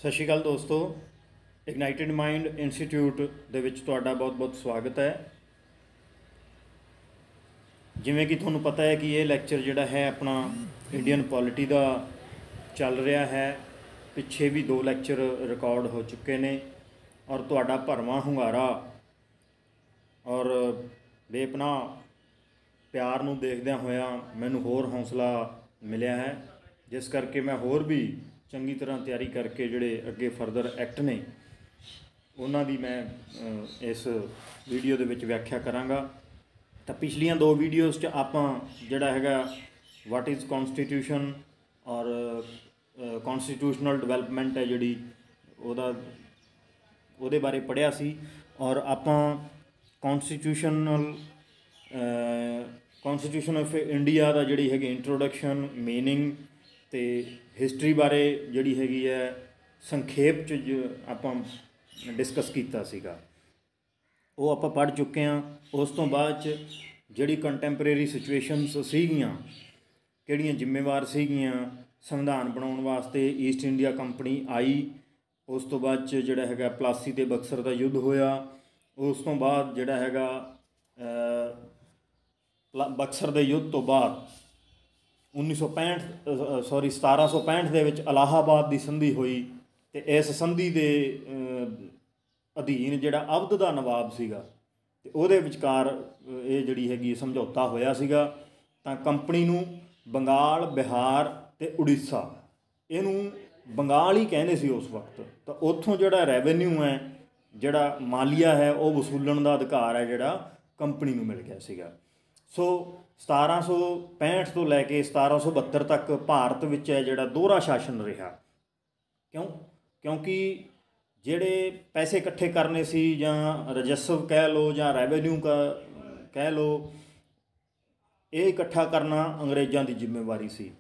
ਸਤਿ ਸ਼੍ਰੀ ਅਕਾਲ ਦੋਸਤੋ। ਇਗਨਾਈਟਿਡ mind institute ਦੇ ਵਿੱਚ ਤੁਹਾਡਾ ਬਹੁਤ-ਬਹੁਤ ਸਵਾਗਤ ਹੈ। ਜਿਵੇਂ ਕਿ ਤੁਹਾਨੂੰ ਪਤਾ ਹੈ ਕਿ ਇਹ ਲੈਕਚਰ ਜਿਹੜਾ ਹੈ ਆਪਣਾ ਇੰਡੀਅਨ ਪੋਲਿਟੀ ਦਾ ਚੱਲ ਰਿਹਾ ਹੈ। ਪਿੱਛੇ ਵੀ 2 ਲੈਕਚਰ ਰਿਕਾਰਡ ਹੋ ਚੁੱਕੇ ਨੇ ਔਰ ਤੁਹਾਡਾ ਭਰਵਾਂ ਹੁੰਗਾਰਾ ਔਰ ਬੇਪਨਾਹ ਪਿਆਰ ਨੂੰ ਦੇਖਦਿਆਂ ਹੋਇਆਂ ਮੈਨੂੰ ਹੋਰ ਹੌਸਲਾ ਮਿਲਿਆ ਹੈ, ਜਿਸ ਕਰਕੇ ਮੈਂ ਹੋਰ ਵੀ ਚੰਗੀ ਤਰ੍ਹਾਂ ਤਿਆਰੀ ਕਰਕੇ ਜਿਹੜੇ ਅੱਗੇ ਫਰਦਰ ਐਕਟ ਨੇ ਉਹਨਾਂ ਦੀ ਮੈਂ ਇਸ ਵੀਡੀਓ ਦੇ ਵਿੱਚ ਵਿਆਖਿਆ ਕਰਾਂਗਾ। ਤਾਂ ਪਿਛਲੀਆਂ 2 ਵੀਡੀਓਜ਼ 'ਚ ਆਪਾਂ ਜਿਹੜਾ ਹੈਗਾ ਵਾਟ ਇਜ਼ ਕੌਨਸਟੀਟਿਊਸ਼ਨ ਔਰ ਕੌਨਸਟੀਟਿਊਸ਼ਨਲ ਡਿਵੈਲਪਮੈਂਟ ਹੈ ਜਿਹੜੀ ਉਹਦੇ ਬਾਰੇ ਪੜ੍ਹਿਆ ਸੀ ਔਰ ਆਪਾਂ ਕੌਨਸਟੀਟਿਊਸ਼ਨ ਆਫ ਇੰਡੀਆ ਦਾ ਜਿਹੜੀ ਹੈਗੀ ਇੰਟਰੋਡਕਸ਼ਨ, ਮੀਨਿੰਗ ਅਤੇ ਹਿਸਟਰੀ ਬਾਰੇ ਜਿਹੜੀ ਹੈਗੀ ਹੈ ਸੰਖੇਪ 'ਚ ਆਪਾਂ ਡਿਸਕਸ ਕੀਤਾ ਸੀਗਾ, ਉਹ ਆਪਾਂ ਪੜ੍ਹ ਚੁੱਕੇ ਹਾਂ। ਉਸ ਤੋਂ ਬਾਅਦ 'ਚ ਜਿਹੜੀ ਕੰਟੈਂਪਰੇਰੀ ਸਿਚੁਏਸ਼ਨਸ ਸੀਗੀਆਂ, ਕਿਹੜੀਆਂ ਜ਼ਿੰਮੇਵਾਰ ਸੀਗੀਆਂ ਸੰਵਿਧਾਨ ਬਣਾਉਣ ਵਾਸਤੇ, ਈਸਟ ਇੰਡੀਆ ਕੰਪਨੀ ਆਈ। ਉਸ ਤੋਂ ਬਾਅਦ 'ਚ ਜਿਹੜਾ ਹੈਗਾ ਪਲਾਸੀ ਅਤੇ ਬਕਸਰ ਦਾ ਯੁੱਧ ਹੋਇਆ। ਉਸ ਤੋਂ ਬਾਅਦ ਜਿਹੜਾ ਹੈਗਾ ਬਕਸਰ ਦੇ ਯੁੱਧ ਤੋਂ ਬਾਅਦ 1765 ਦੇ ਵਿੱਚ ਇਲਾਹਾਬਾਦ ਦੀ ਸੰਧੀ ਹੋਈ ਅਤੇ ਇਸ ਸੰਧੀ ਦੇ ਅਧੀਨ ਜਿਹੜਾ ਅਵਧ ਦਾ ਨਵਾਬ ਸੀਗਾ ਅਤੇ ਉਹਦੇ ਵਿਚਕਾਰ ਇਹ ਜਿਹੜੀ ਹੈਗੀ ਸਮਝੌਤਾ ਹੋਇਆ ਸੀਗਾ। ਤਾਂ ਕੰਪਨੀ ਨੂੰ ਬੰਗਾਲ, ਬਿਹਾਰ ਅਤੇ ਉੜੀਸਾ, ਇਹਨੂੰ ਬੰਗਾਲ ਹੀ ਕਹਿੰਦੇ ਸੀ ਉਸ ਵਕਤ, ਤਾਂ ਉੱਥੋਂ ਜਿਹੜਾ ਰੈਵਨਿਊ ਹੈ, ਜਿਹੜਾ ਮਾਲੀਆ ਹੈ, ਉਹ ਵਸੂਲਣ ਦਾ ਅਧਿਕਾਰ ਹੈ ਜਿਹੜਾ ਕੰਪਨੀ ਨੂੰ ਮਿਲ ਗਿਆ ਸੀਗਾ। ਸੋ 1765 ਤੋਂ ਲੈ ਕੇ 1772 ਤੱਕ ਭਾਰਤ ਵਿੱਚ ਹੈ ਜਿਹੜਾ ਦੋਹਰਾ ਸ਼ਾਸਨ ਰਿਹਾ। ਕਿਉਂਕਿ ਜਿਹੜੇ ਪੈਸੇ ਇਕੱਠੇ ਕਰਨੇ ਸੀ ਜਾਂ ਰਜਸਵ ਕਹਿ ਲਓ ਜਾਂ ਰੈਵਨਿਊ ਕਹਿ ਲਓ, ਇਹ ਇਕੱਠਾ ਕਰਨਾ ਅੰਗਰੇਜ਼ਾਂ ਦੀ ਜ਼ਿੰਮੇਵਾਰੀ ਸੀ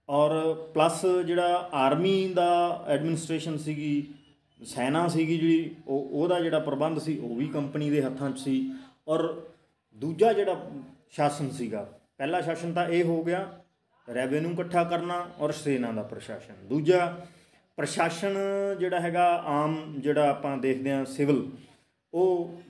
ਔਰ ਪਲੱਸ ਜਿਹੜਾ ਆਰਮੀ ਦਾ ਐਡਮਿਨਿਸਟ੍ਰੇਸ਼ਨ ਸੀਗੀ, ਸੈਨਾ ਸੀਗੀ ਜਿਹੜੀ, ਉਹਦਾ ਜਿਹੜਾ ਪ੍ਰਬੰਧ ਸੀ ਉਹ ਵੀ ਕੰਪਨੀ ਦੇ ਹੱਥਾਂ 'ਚ ਸੀ। ਔਰ ਦੂਜਾ ਜਿਹੜਾ ਸ਼ਾਸਨ ਸੀਗਾ, ਪਹਿਲਾ ਸ਼ਾਸਨ ਤਾਂ ਇਹ ਹੋ ਗਿਆ ਰੈਵਨਿਊ ਇਕੱਠਾ ਕਰਨਾ ਔਰ ਸੈਨਾ ਦਾ ਪ੍ਰਸ਼ਾਸਨ। ਦੂਜਾ ਪ੍ਰਸ਼ਾਸਨ ਜਿਹੜਾ ਹੈਗਾ ਆਮ, ਜਿਹੜਾ ਆਪਾਂ ਦੇਖਦੇ ਹਾਂ ਸਿਵਲ, ਉਹ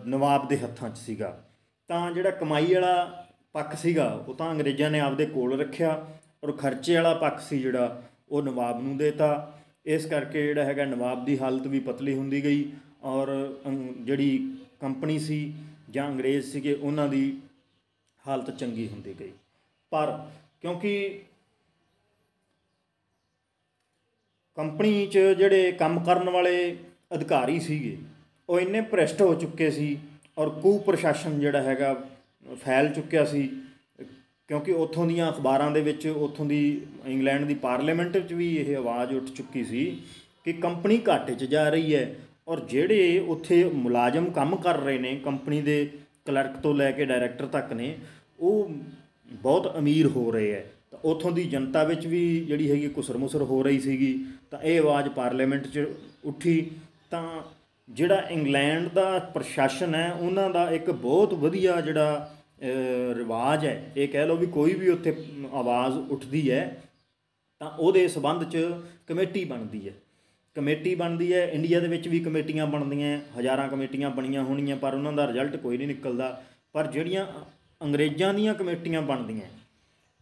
ਨਵਾਬ ਦੇ ਹੱਥਾਂ 'ਚ ਸੀਗਾ। ਤਾਂ ਜਿਹੜਾ ਕਮਾਈ ਵਾਲਾ ਪੱਖ ਸੀਗਾ ਉਹ ਤਾਂ ਅੰਗਰੇਜ਼ਾਂ ਨੇ ਆਪਦੇ ਕੋਲ ਰੱਖਿਆ ਔਰ ਖਰਚੇ ਵਾਲਾ ਪੱਖ ਸੀ ਜਿਹੜਾ ਉਹ ਨਵਾਬ ਨੂੰ ਦੇਤਾ। ਇਸ ਕਰਕੇ ਜਿਹੜਾ ਹੈਗਾ ਨਵਾਬ ਦੀ ਹਾਲਤ ਵੀ ਪਤਲੀ ਹੁੰਦੀ ਗਈ ਔਰ ਜਿਹੜੀ ਕੰਪਨੀ ਸੀ ਜਾਂ ਅੰਗਰੇਜ਼ ਸੀਗੇ ਉਹਨਾਂ ਦੀ ਹਾਲਤ ਚੰਗੀ ਹੁੰਦੀ ਗਈ। ਪਰ ਕਿਉਂਕਿ ਕੰਪਨੀ 'ਚ ਜਿਹੜੇ ਕੰਮ ਕਰਨ ਵਾਲੇ ਅਧਿਕਾਰੀ ਸੀਗੇ ਉਹ ਇੰਨੇ ਭ੍ਰਿਸ਼ਟ ਹੋ ਚੁੱਕੇ ਸੀ ਔਰ ਕੁ-ਪ੍ਰਸ਼ਾਸਨ ਜਿਹੜਾ ਹੈਗਾ ਫੈਲ ਚੁੱਕਿਆ ਸੀ। ਕਿਉਂਕਿ ਉੱਥੋਂ ਦੀਆਂ ਅਖਬਾਰਾਂ ਦੇ ਵਿੱਚ, ਉੱਥੋਂ ਦੀ ਇੰਗਲੈਂਡ ਦੀ ਪਾਰਲੀਮੈਂਟ ਵਿੱਚ ਵੀ ਇਹ ਆਵਾਜ਼ ਉੱਠ ਚੁੱਕੀ ਸੀ ਕਿ ਕੰਪਨੀ ਘਾਟੇ 'ਚ ਜਾ ਰਹੀ ਹੈ ਔਰ ਜਿਹੜੇ ਉੱਥੇ ਮੁਲਾਜ਼ਮ ਕੰਮ ਕਰ ਰਹੇ ਨੇ, ਕੰਪਨੀ ਦੇ ਕਲਰਕ ਤੋਂ ਲੈ ਕੇ ਡਾਇਰੈਕਟਰ ਤੱਕ ਨੇ, ਉਹ ਬਹੁਤ ਅਮੀਰ ਹੋ ਰਹੇ ਹੈ। ਤਾਂ ਉੱਥੋਂ ਦੀ ਜਨਤਾ ਵਿੱਚ ਵੀ ਜਿਹੜੀ ਹੈਗੀ ਘੁਸਰ-ਮੁਸਰ ਹੋ ਰਹੀ ਸੀਗੀ। ਤਾਂ ਇਹ ਆਵਾਜ਼ ਪਾਰਲੀਮੈਂਟ 'ਚ ਉੱਠੀ। ਤਾਂ ਜਿਹੜਾ ਇੰਗਲੈਂਡ ਦਾ ਪ੍ਰਸ਼ਾਸਨ ਹੈ ਉਹਨਾਂ ਦਾ ਇੱਕ ਬਹੁਤ ਵਧੀਆ ਜਿਹੜਾ ਰਿਵਾਜ ਹੈ, ਇਹ ਕਹਿ ਲਓ ਵੀ ਕੋਈ ਵੀ ਉੱਥੇ ਆਵਾਜ਼ ਉੱਠਦੀ ਹੈ ਤਾਂ ਉਹਦੇ ਸੰਬੰਧ 'ਚ ਕਮੇਟੀ ਬਣਦੀ ਹੈ। ਇੰਡੀਆ ਦੇ ਵਿੱਚ ਵੀ ਕਮੇਟੀਆਂ ਬਣਦੀਆਂ, ਹਜ਼ਾਰਾਂ ਕਮੇਟੀਆਂ ਬਣੀਆਂ ਹੋਣੀਆਂ, ਪਰ ਉਹਨਾਂ ਦਾ ਰਿਜ਼ਲਟ ਕੋਈ ਨਹੀਂ ਨਿਕਲਦਾ। ਪਰ ਜਿਹੜੀਆਂ ਅੰਗਰੇਜ਼ਾਂ ਦੀਆਂ ਕਮੇਟੀਆਂ ਬਣਦੀਆਂ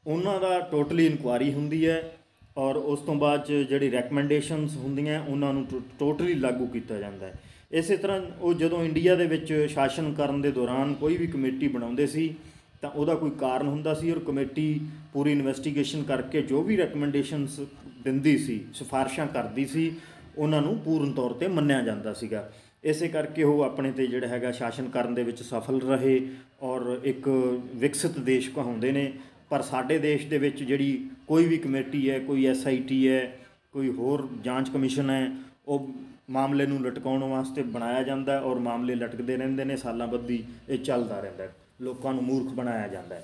ਉਹਨਾਂ ਦਾ ਟੋਟਲੀ ਇਨਕੁਆਇਰੀ ਹੁੰਦੀ ਹੈ ਔਰ ਉਸ ਤੋਂ ਬਾਅਦ 'ਚ ਜਿਹੜੀ ਰੈਕਮੈਂਡੇਸ਼ਨਸ ਹੁੰਦੀਆਂ ਉਹਨਾਂ ਨੂੰ ਟੋਟਲੀ ਲਾਗੂ ਕੀਤਾ ਜਾਂਦਾ ਹੈ। ਇਸੇ ਤਰ੍ਹਾਂ ਉਹ ਜਦੋਂ ਇੰਡੀਆ ਦੇ ਵਿੱਚ ਸ਼ਾਸਨ ਕਰਨ ਦੇ ਦੌਰਾਨ ਕੋਈ ਵੀ ਕਮੇਟੀ ਬਣਾਉਂਦੇ ਸੀ ਤਾਂ ਉਹਦਾ ਕੋਈ ਕਾਰਨ ਹੁੰਦਾ ਸੀ ਔਰ ਕਮੇਟੀ ਪੂਰੀ ਇਨਵੈਸਟੀਗੇਸ਼ਨ ਕਰਕੇ ਜੋ ਵੀ ਰੈਕਮੈਂਡੇਸ਼ਨਸ ਦਿੰਦੀ ਸੀ, ਸਿਫਾਰਿਸ਼ਾਂ ਕਰਦੀ ਸੀ, ਉਹਨਾਂ ਨੂੰ ਪੂਰਨ ਤੌਰ 'ਤੇ ਮੰਨਿਆ ਜਾਂਦਾ ਸੀਗਾ। ਇਸੇ ਕਰਕੇ ਉਹ ਆਪਣੇ 'ਤੇ ਜਿਹੜਾ ਹੈਗਾ ਸ਼ਾਸਨ ਕਰਨ ਦੇ ਵਿੱਚ ਸਫਲ ਰਹੇ ਔਰ ਇੱਕ ਵਿਕਸਿਤ ਦੇਸ਼ ਕਹਾਉਂਦੇ ਨੇ। ਪਰ ਸਾਡੇ ਦੇਸ਼ ਦੇ ਵਿੱਚ ਜਿਹੜੀ ਕੋਈ ਵੀ ਕਮੇਟੀ ਹੈ, ਕੋਈ SIT ਹੈ, ਕੋਈ ਹੋਰ ਜਾਂਚ ਕਮਿਸ਼ਨ ਹੈ, ਉਹ ਮਾਮਲੇ ਨੂੰ ਲਟਕਾਉਣ ਵਾਸਤੇ ਬਣਾਇਆ ਜਾਂਦਾ ਔਰ ਮਾਮਲੇ ਲਟਕਦੇ ਰਹਿੰਦੇ ਨੇ, ਸਾਲਾਂ ਬੱਧੀ ਇਹ ਚੱਲਦਾ ਰਹਿੰਦਾ, ਲੋਕਾਂ ਨੂੰ ਮੂਰਖ ਬਣਾਇਆ ਜਾਂਦਾ।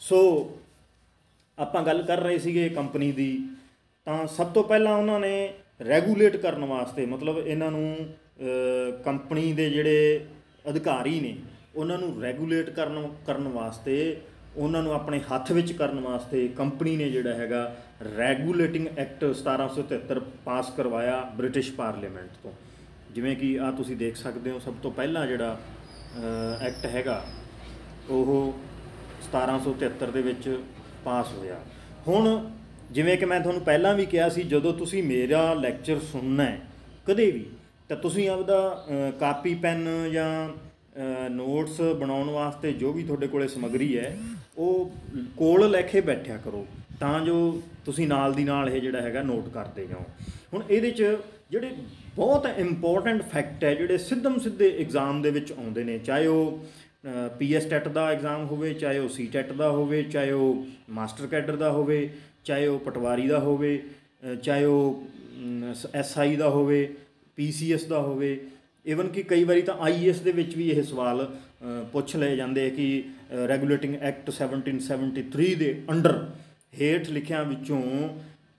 ਸੋ ਆਪਾਂ ਗੱਲ ਕਰ ਰਹੇ ਸੀਗੇ ਕੰਪਨੀ ਦੀ। ਤਾਂ ਸਭ ਤੋਂ ਪਹਿਲਾਂ ਉਹਨਾਂ ਨੇ ਰੈਗੂਲੇਟ ਕਰਨ ਵਾਸਤੇ, ਮਤਲਬ ਇਹਨਾਂ ਨੂੰ ਕੰਪਨੀ ਦੇ ਜਿਹੜੇ ਅਧਿਕਾਰੀ ਨੇ ਉਹਨਾਂ ਨੂੰ ਰੈਗੂਲੇਟ ਕਰਨ ਵਾਸਤੇ, ਉਹਨਾਂ ਨੂੰ ਆਪਣੇ ਹੱਥ ਵਿੱਚ ਕਰਨ ਵਾਸਤੇ ਕੰਪਨੀ ਨੇ ਜਿਹੜਾ ਹੈਗਾ ਰੈਗੂਲੇਟਿੰਗ ਐਕਟ 1773 ਪਾਸ ਕਰਵਾਇਆ ਬ੍ਰਿਟਿਸ਼ ਪਾਰਲੀਮੈਂਟ ਤੋਂ। ਜਿਵੇਂ ਕਿ ਆ ਤੁਸੀਂ ਦੇਖ ਸਕਦੇ ਹੋ, ਸਭ ਤੋਂ ਪਹਿਲਾਂ ਜਿਹੜਾ ਐਕਟ ਹੈਗਾ ਉਹ 1773 ਦੇ ਵਿੱਚ ਪਾਸ ਹੋਇਆ। ਹੁਣ ਜਿਵੇਂ ਕਿ ਮੈਂ ਤੁਹਾਨੂੰ ਪਹਿਲਾਂ ਵੀ ਕਿਹਾ ਸੀ, ਜਦੋਂ ਤੁਸੀਂ ਮੇਰਾ ਲੈਕਚਰ ਸੁਣਨਾ ਹੈ ਕਦੇ ਵੀ, ਤਾਂ ਤੁਸੀਂ ਆਪਦਾ ਕਾਪੀ ਪੈਨ ਜਾਂ ਨੋਟਸ ਬਣਾਉਣ ਵਾਸਤੇ ਜੋ ਵੀ ਤੁਹਾਡੇ ਕੋਲ ਸਮੱਗਰੀ ਹੈ ਉਹ ਕੋਲ ਲੈ ਕੇ ਬੈਠਿਆ ਕਰੋ, ਤਾਂ ਜੋ ਤੁਸੀਂ ਨਾਲ ਦੀ ਨਾਲ ਇਹ ਜਿਹੜਾ ਹੈਗਾ ਨੋਟ ਕਰਦੇ ਜਾਓ। ਹੁਣ ਇਹਦੇ 'ਚ ਜਿਹੜੇ ਬਹੁਤ ਇੰਪੋਰਟੈਂਟ ਫੈਕਟ ਹੈ ਜਿਹੜੇ ਸਿੱਧੇ ਐਗਜ਼ਾਮ ਦੇ ਵਿੱਚ ਆਉਂਦੇ ਨੇ, ਚਾਹੇ ਉਹ PS ਟੈਟ ਦਾ ਐਗਜ਼ਾਮ ਹੋਵੇ, ਚਾਹੇ ਉਹ C ਟੈਟ ਦਾ ਹੋਵੇ, ਚਾਹੇ ਉਹ ਮਾਸਟਰ ਕੈਡਰ ਦਾ ਹੋਵੇ, ਚਾਹੇ ਉਹ ਪਟਵਾਰੀ ਦਾ ਹੋਵੇ, ਚਾਹੇ ਉਹ SI ਦਾ ਹੋਵੇ, PCS ਦਾ ਹੋਵੇ, ਈਵਨ ਕਿ ਕਈ ਵਾਰੀ ਤਾਂ IAS ਦੇ ਵਿੱਚ ਵੀ ਇਹ ਸਵਾਲ ਪੁੱਛ ਲਏ ਜਾਂਦੇ ਕਿ ਰੈਗੂਲੇਟਿੰਗ ਐਕਟ 1773 ਦੇ ਅੰਡਰ ਹੇਠ ਲਿਖਿਆਂ ਵਿੱਚੋਂ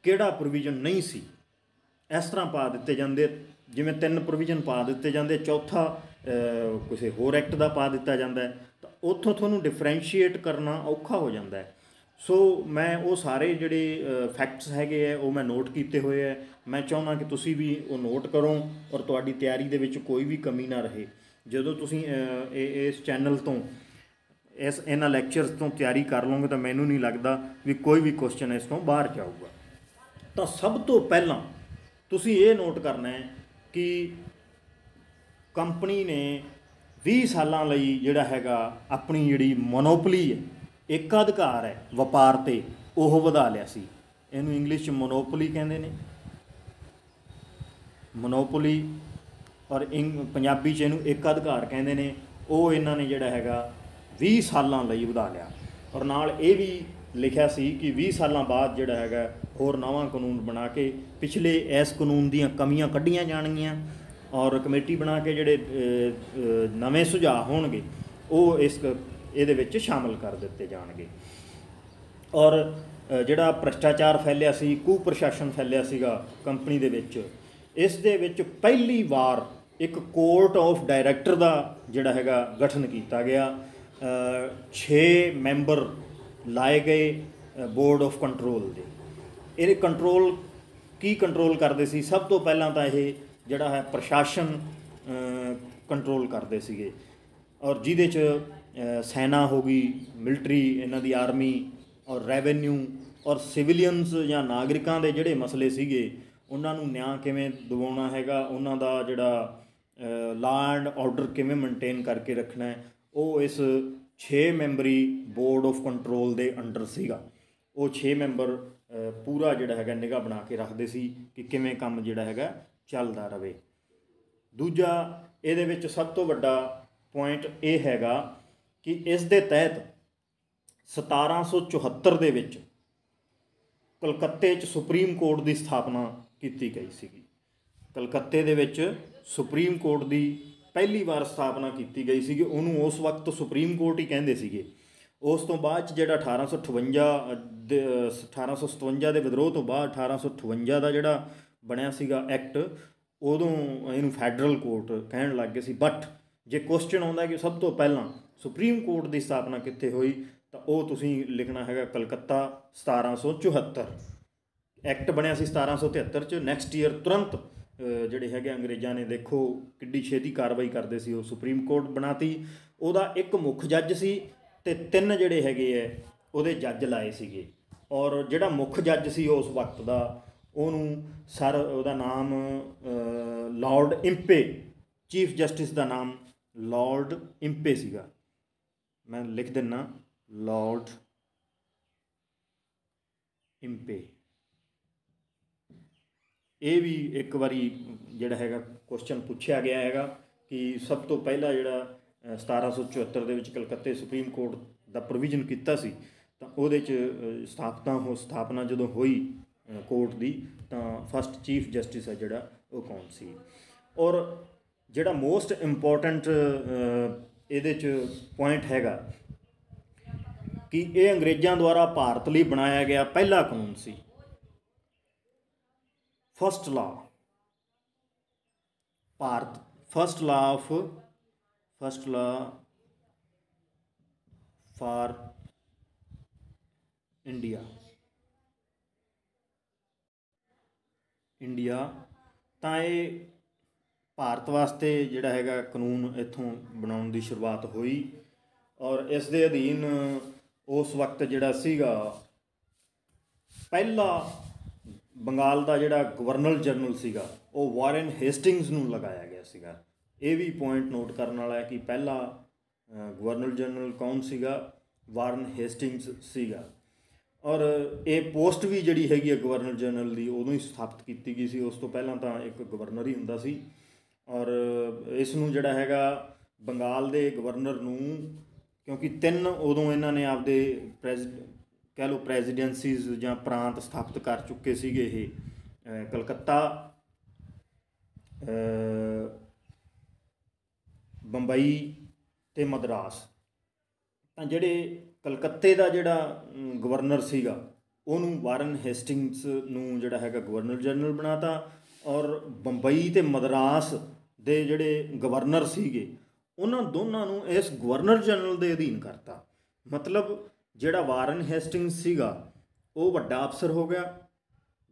ਕਿਹੜਾ ਪ੍ਰੋਵੀਜ਼ਨ ਨਹੀਂ ਸੀ, ਇਸ ਤਰ੍ਹਾਂ ਪਾ ਦਿੱਤੇ ਜਾਂਦੇ। ਜਿਵੇਂ 3 ਪ੍ਰੋਵੀਜ਼ਨ ਪਾ ਦਿੱਤੇ ਜਾਂਦੇ, ਚੌਥਾ ਕਿਸੇ ਹੋਰ ਐਕਟ ਦਾ ਪਾ ਦਿੱਤਾ ਜਾਂਦਾ, ਤਾਂ ਉੱਥੋਂ ਤੁਹਾਨੂੰ ਡਿਫਰੈਂਸ਼ੀਏਟ ਕਰਨਾ ਔਖਾ ਹੋ ਜਾਂਦਾ ਹੈ। ਸੋ ਮੈਂ ਉਹ ਸਾਰੇ ਜਿਹੜੇ ਫੈਕਟਸ ਹੈਗੇ ਹੈ ਉਹ ਮੈਂ ਨੋਟ ਕੀਤੇ ਹੋਏ ਹੈ। ਮੈਂ ਚਾਹੁੰਦਾ ਕਿ ਤੁਸੀਂ ਵੀ ਉਹ ਨੋਟ ਕਰੋ ਔਰ ਤੁਹਾਡੀ ਤਿਆਰੀ ਦੇ ਵਿੱਚ ਕੋਈ ਵੀ ਕਮੀ ਨਾ ਰਹੇ। ਜਦੋਂ ਤੁਸੀਂ ਇਸ ਚੈਨਲ ਤੋਂ ਇਹਨਾਂ ਲੈਕਚਰਸ ਤੋਂ ਤਿਆਰੀ ਕਰ ਲਓਗੇ ਤਾਂ ਮੈਨੂੰ ਨਹੀਂ ਲੱਗਦਾ ਵੀ ਕੋਈ ਵੀ ਕੁਐਸਚਨ ਇਸ ਤੋਂ ਬਾਹਰ ਜਾਊਗਾ। ਤਾਂ ਸਭ ਤੋਂ ਪਹਿਲਾਂ ਤੁਸੀਂ ਇਹ ਨੋਟ ਕਰਨਾ ਹੈ ਕਿ ਕੰਪਨੀ ਨੇ 20 ਸਾਲਾਂ ਲਈ ਜਿਹੜਾ ਹੈਗਾ ਆਪਣੀ ਜਿਹੜੀ ਮੋਨੋਪਲੀ ਹੈ, ਏਕਾਧਿਕਾਰ ਹੈ ਵਪਾਰ 'ਤੇ, ਉਹ ਵਧਾ ਲਿਆ ਸੀ। ਇਹਨੂੰ ਇੰਗਲਿਸ਼ 'ਚ ਮੋਨੋਪੋਲੀ ਕਹਿੰਦੇ ਨੇ, ਮੋਨੋਪੋਲੀ, ਔਰ ਪੰਜਾਬੀ 'ਚ ਇਹਨੂੰ ਏਕਾਧਿਕਾਰ ਕਹਿੰਦੇ ਨੇ। ਉਹ ਇਹਨਾਂ ਨੇ ਜਿਹੜਾ ਹੈਗਾ 20 ਸਾਲਾਂ ਲਈ ਵਧਾ ਲਿਆ, ਔਰ ਨਾਲ ਇਹ ਵੀ ਲਿਖਿਆ ਸੀ ਕਿ 20 ਸਾਲਾਂ ਬਾਅਦ ਜਿਹੜਾ ਹੈਗਾ ਹੋਰ ਨਵਾਂ ਕਾਨੂੰਨ ਬਣਾ ਕੇ ਪਿਛਲੇ ਇਸ ਕਾਨੂੰਨ ਦੀਆਂ ਕਮੀਆਂ ਕੱਢੀਆਂ ਜਾਣਗੀਆਂ, ਔਰ ਕਮੇਟੀ ਬਣਾ ਕੇ ਜਿਹੜੇ ਨਵੇਂ ਸੁਝਾਅ ਹੋਣਗੇ ਉਹ ਇਹਦੇ ਵਿੱਚ ਸ਼ਾਮਲ ਕਰ ਦਿੱਤੇ ਜਾਣਗੇ। ਔਰ ਜਿਹੜਾ ਭ੍ਰਿਸ਼ਟਾਚਾਰ ਫੈਲਿਆ ਸੀ, ਕੁਪ੍ਰਸ਼ਾਸਨ ਫੈਲਿਆ ਸੀਗਾ ਕੰਪਨੀ ਦੇ ਵਿੱਚ, ਇਸ ਦੇ ਵਿੱਚ ਪਹਿਲੀ ਵਾਰ ਇੱਕ ਕੋਰਟ ਆਫ ਡਾਇਰੈਕਟਰ ਦਾ ਜਿਹੜਾ ਹੈਗਾ ਗਠਨ ਕੀਤਾ ਗਿਆ। 6 ਮੈਂਬਰ ਲਾਏ ਗਏ ਬੋਰਡ ਆਫ ਕੰਟਰੋਲ ਦੇ। ਇਹ ਕੰਟਰੋਲ ਕਰਦੇ ਸੀ? ਸਭ ਤੋਂ ਪਹਿਲਾਂ ਤਾਂ ਇਹ ਜਿਹੜਾ ਹੈ ਪ੍ਰਸ਼ਾਸਨ ਕੰਟਰੋਲ ਕਰਦੇ ਸੀਗੇ, ਔਰ ਜਿਹਦੇ 'ਚ ਸੈਨਾ ਹੋ ਗਈ, ਮਿਲਟਰੀ, ਇਹਨਾਂ ਦੀ ਆਰਮੀ, ਔਰ ਰੈਵਨਿਊ, ਔਰ ਸਿਵਿਲੀਅਨਸ ਜਾਂ ਨਾਗਰਿਕਾਂ ਦੇ ਜਿਹੜੇ ਮਸਲੇ ਸੀਗੇ ਉਹਨਾਂ ਨੂੰ ਨਿਆਂ ਕਿਵੇਂ ਦਿਵਾਉਣਾ ਹੈਗਾ, ਉਹਨਾਂ ਦਾ ਜਿਹੜਾ ਲਾਅ ਐਂਡ ਆਰਡਰ ਕਿਵੇਂ ਮੇਨਟੇਨ ਕਰਕੇ ਰੱਖਣਾ ਹੈ, ਉਹ ਇਸ 6 ਮੈਂਬਰੀ ਬੋਰਡ ਆਫ ਕੰਟਰੋਲ ਦੇ ਅੰਡਰ ਸੀਗਾ। ਉਹ 6 ਮੈਂਬਰ ਪੂਰਾ ਜਿਹੜਾ ਹੈਗਾ ਨਿਗਾਹ ਬਣਾ ਕੇ ਰੱਖਦੇ ਸੀ ਕਿ ਕਿਵੇਂ ਕੰਮ ਜਿਹੜਾ ਹੈਗਾ ਚੱਲਦਾ ਰਹੇ। ਦੂਜਾ, ਇਹਦੇ ਵਿੱਚ ਸਭ ਤੋਂ ਵੱਡਾ ਪੁਆਇੰਟ ਇਹ ਹੈਗਾ ਕਿ ਇਸ ਦੇ ਤਹਿਤ 1774 ਦੇ ਵਿੱਚ ਕਲਕੱਤੇ 'ਚ ਸੁਪਰੀਮ ਕੋਰਟ ਦੀ ਸਥਾਪਨਾ ਕੀਤੀ ਗਈ ਸੀਗੀ। ਕਲਕੱਤੇ ਦੇ ਵਿੱਚ ਸੁਪਰੀਮ ਕੋਰਟ ਦੀ ਪਹਿਲੀ ਵਾਰ ਸਥਾਪਨਾ ਕੀਤੀ ਗਈ ਸੀਗੀ। ਉਹਨੂੰ ਉਸ ਵਕਤ ਸੁਪਰੀਮ ਕੋਰਟ ਹੀ ਕਹਿੰਦੇ ਸੀਗੇ। ਉਸ ਤੋਂ ਬਾਅਦ 'ਚ ਜਿਹੜਾ 1857 ਦੇ ਵਿਦਰੋਹ ਤੋਂ ਬਾਅਦ 1858 ਦਾ ਜਿਹੜਾ ਬਣਿਆ ਸੀਗਾ ਐਕਟ, ਉਦੋਂ ਇਹਨੂੰ ਫੈਡਰਲ ਕੋਰਟ ਕਹਿਣ ਲੱਗ ਗਏ ਸੀ। ਬਟ ਜੇ ਕੁਐਸਚਨ ਆਉਂਦਾ ਕਿ ਸਭ ਤੋਂ ਪਹਿਲਾਂ ਸੁਪਰੀਮ ਕੋਰਟ ਦੀ ਸਥਾਪਨਾ ਕਿੱਥੇ ਹੋਈ, ਤਾਂ ਉਹ ਤੁਸੀਂ ਲਿਖਣਾ ਹੈਗਾ ਕਲਕੱਤਾ 1774। ਐਕਟ ਬਣਿਆ ਸੀ 1773 'ਚ। ਨੈਕਸਟ ਈਅਰ ਤੁਰੰਤ ਜਿਹੜੇ ਹੈਗੇ ਅੰਗਰੇਜ਼ਾਂ ਨੇ, ਦੇਖੋ ਕਿੱਡੀ ਛੇਤੀ ਕਾਰਵਾਈ ਕਰਦੇ ਸੀ, ਉਹ ਸੁਪਰੀਮ ਕੋਰਟ ਬਣਾਤੀ। ਉਹਦਾ ਇੱਕ ਮੁੱਖ ਜੱਜ ਸੀ ਅਤੇ 3 ਜਿਹੜੇ ਹੈਗੇ ਹੈ ਉਹਦੇ ਜੱਜ ਲਾਏ ਸੀਗੇ। ਔਰ ਜਿਹੜਾ ਮੁੱਖ ਜੱਜ ਸੀ ਉਸ ਵਕਤ ਦਾ, ਉਹਦਾ ਨਾਮ ਲਾਰਡ ਇੰਪੇ, ਚੀਫ ਜਸਟਿਸ ਦਾ ਨਾਮ ਲਾਰਡ ਇੰਪੇ ਸੀਗਾ। ਮੈਂ ਲਿਖ ਦਿੰਦਾ, ਲਾਰਡ ਇੰਪੇ। ਇਹ ਵੀ ਇੱਕ ਵਾਰੀ ਜਿਹੜਾ ਹੈਗਾ ਕੁਐਸਚਨ ਪੁੱਛਿਆ ਗਿਆ ਹੈਗਾ ਕਿ ਸਭ ਤੋਂ ਪਹਿਲਾਂ ਜਿਹੜਾ 1774 ਦੇ ਵਿੱਚ ਕਲਕੱਤੇ ਸੁਪਰੀਮ ਕੋਰਟ ਦਾ ਪ੍ਰੋਵੀਜ਼ਨ ਕੀਤਾ ਸੀ, ਤਾਂ ਉਹਦੇ 'ਚ ਸਥਾਪਨਾ ਜਦੋਂ ਹੋਈ ਕੋਰਟ ਦੀ, ਤਾਂ ਫਸਟ ਚੀਫ ਜਸਟਿਸ ਹੈ ਜਿਹੜਾ ਉਹ ਕੌਣ ਸੀ। ਔਰ ਜਿਹੜਾ ਮੋਸਟ ਇੰਪੋਰਟੈਂਟ ਇਹਦੇ 'ਚ ਪੁਆਇੰਟ ਹੈਗਾ ਕਿ ਇਹ ਅੰਗਰੇਜ਼ਾਂ ਦੁਆਰਾ ਭਾਰਤ ਲਈ ਬਣਾਇਆ ਗਿਆ ਪਹਿਲਾ ਕਾਨੂੰਨ ਸੀ। First law for India. India, ਤਾਂ ਇਹ ਭਾਰਤ ਵਾਸਤੇ ਜਿਹੜਾ ਹੈਗਾ ਕਾਨੂੰਨ ਇੱਥੋਂ ਬਣਾਉਣ ਦੀ ਸ਼ੁਰੂਆਤ ਹੋਈ। ਔਰ ਇਸ ਦੇ ਅਧੀਨ ਉਸ ਵਕਤ ਜਿਹੜਾ ਸੀਗਾ ਪਹਿਲਾ ਬੰਗਾਲ ਦਾ ਜਿਹੜਾ ਗਵਰਨਰ ਜਨਰਲ ਸੀਗਾ ਉਹ ਵਾਰਨ ਹੇਸਟਿੰਗਸ ਨੂੰ ਲਗਾਇਆ ਗਿਆ ਸੀਗਾ। ਇਹ ਵੀ ਪੁਆਇੰਟ ਨੋਟ ਕਰਨ ਵਾਲਾ ਹੈ ਕਿ ਪਹਿਲਾ ਗਵਰਨਰ ਜਨਰਲ ਕੌਣ ਸੀਗਾ, ਵਾਰਨ ਹੇਸਟਿੰਗਸ ਸੀਗਾ। ਔਰ ਇਹ ਪੋਸਟ ਵੀ ਜਿਹੜੀ ਹੈਗੀ ਹੈ ਗਵਰਨਰ ਜਨਰਲ ਦੀ ਉਦੋਂ ਹੀ ਸਥਾਪਿਤ ਕੀਤੀ ਗਈ ਸੀ, ਉਸ ਤੋਂ ਪਹਿਲਾਂ ਤਾਂ ਇੱਕ ਗਵਰਨਰ ਹੀ ਹੁੰਦਾ ਸੀ। ਔਰ ਇਸ ਨੂੰ ਜਿਹੜਾ ਹੈਗਾ ਬੰਗਾਲ ਦੇ ਗਵਰਨਰ ਨੂੰ, ਕਿਉਂਕਿ 3 ਉਦੋਂ ਇਹਨਾਂ ਨੇ ਆਪਦੇ ਕਹਿ ਲਓ ਪ੍ਰੈਜ਼ੀਡੈਂਸੀਜ਼ ਜਾਂ ਪ੍ਰਾਂਤ ਸਥਾਪਿਤ ਕਰ ਚੁੱਕੇ ਸੀਗੇ। ਇਹ ਕਲਕੱਤਾ, ਬੰਬਈ ਅਤੇ ਮਦਰਾਸ। ਤਾਂ ਜਿਹੜੇ ਕਲਕੱਤੇ ਦਾ ਜਿਹੜਾ ਗਵਰਨਰ ਸੀਗਾ ਉਹਨੂੰ ਵਾਰਨ ਹੇਸਟਿੰਗਸ ਨੂੰ ਜਿਹੜਾ ਹੈਗਾ ਗਵਰਨਰ ਜਨਰਲ ਬਣਾਤਾ। ਔਰ ਬੰਬਈ ਅਤੇ ਮਦਰਾਸ ਦੇ ਜਿਹੜੇ ਗਵਰਨਰ ਸੀਗੇ ਉਹਨਾਂ ਦੋਨਾਂ ਨੂੰ ਇਸ ਗਵਰਨਰ ਜਨਰਲ ਦੇ ਅਧੀਨ ਕਰਤਾ। ਮਤਲਬ ਜਿਹੜਾ ਵਾਰਨ ਹੇਸਟਿੰਗਸ ਸੀਗਾ ਉਹ ਵੱਡਾ ਅਫਸਰ ਹੋ ਗਿਆ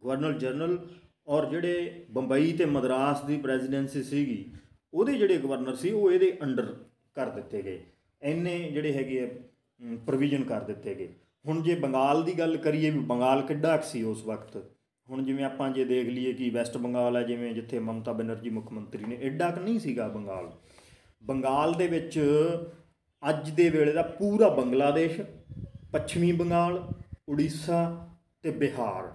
ਗਵਰਨਰ ਜਨਰਲ, ਔਰ ਜਿਹੜੇ ਬੰਬਈ ਅਤੇ ਮਦਰਾਸ ਦੀ ਪ੍ਰੈਜ਼ੀਡੈਂਸੀ ਸੀਗੀ ਉਹਦੇ ਜਿਹੜੇ ਗਵਰਨਰ ਸੀ ਉਹ ਇਹਦੇ ਅੰਡਰ ਕਰ ਦਿੱਤੇ ਗਏ। ਇੰਨੇ ਜਿਹੜੇ ਹੈਗੇ ਆ ਪ੍ਰੋਵੀਜ਼ਨ ਕਰ ਦਿੱਤੇ ਗਏ। ਹੁਣ ਜੇ ਬੰਗਾਲ ਦੀ ਗੱਲ ਕਰੀਏ ਵੀ ਬੰਗਾਲ ਕਿੱਡਾ ਕੁ ਸੀ ਉਸ ਵਕਤ, ਹੁਣ ਜਿਵੇਂ ਆਪਾਂ ਜੇ ਦੇਖ ਲਈਏ ਕਿ ਵੈਸਟ ਬੰਗਾਲ ਹੈ ਜਿਵੇਂ ਜਿੱਥੇ ਮਮਤਾ ਬੈਨਰਜੀ ਮੁੱਖ ਮੰਤਰੀ ਨੇ, ਐਡਾ ਕੁ ਨਹੀਂ ਸੀਗਾ ਬੰਗਾਲ। ਬੰਗਾਲ ਦੇ ਵਿੱਚ ਅੱਜ ਦੇ ਵੇਲੇ ਦਾ ਪੂਰਾ ਬੰਗਲਾਦੇਸ਼, ਪੱਛਮੀ ਬੰਗਾਲ, ਉੜੀਸਾ ਅਤੇ ਬਿਹਾਰ,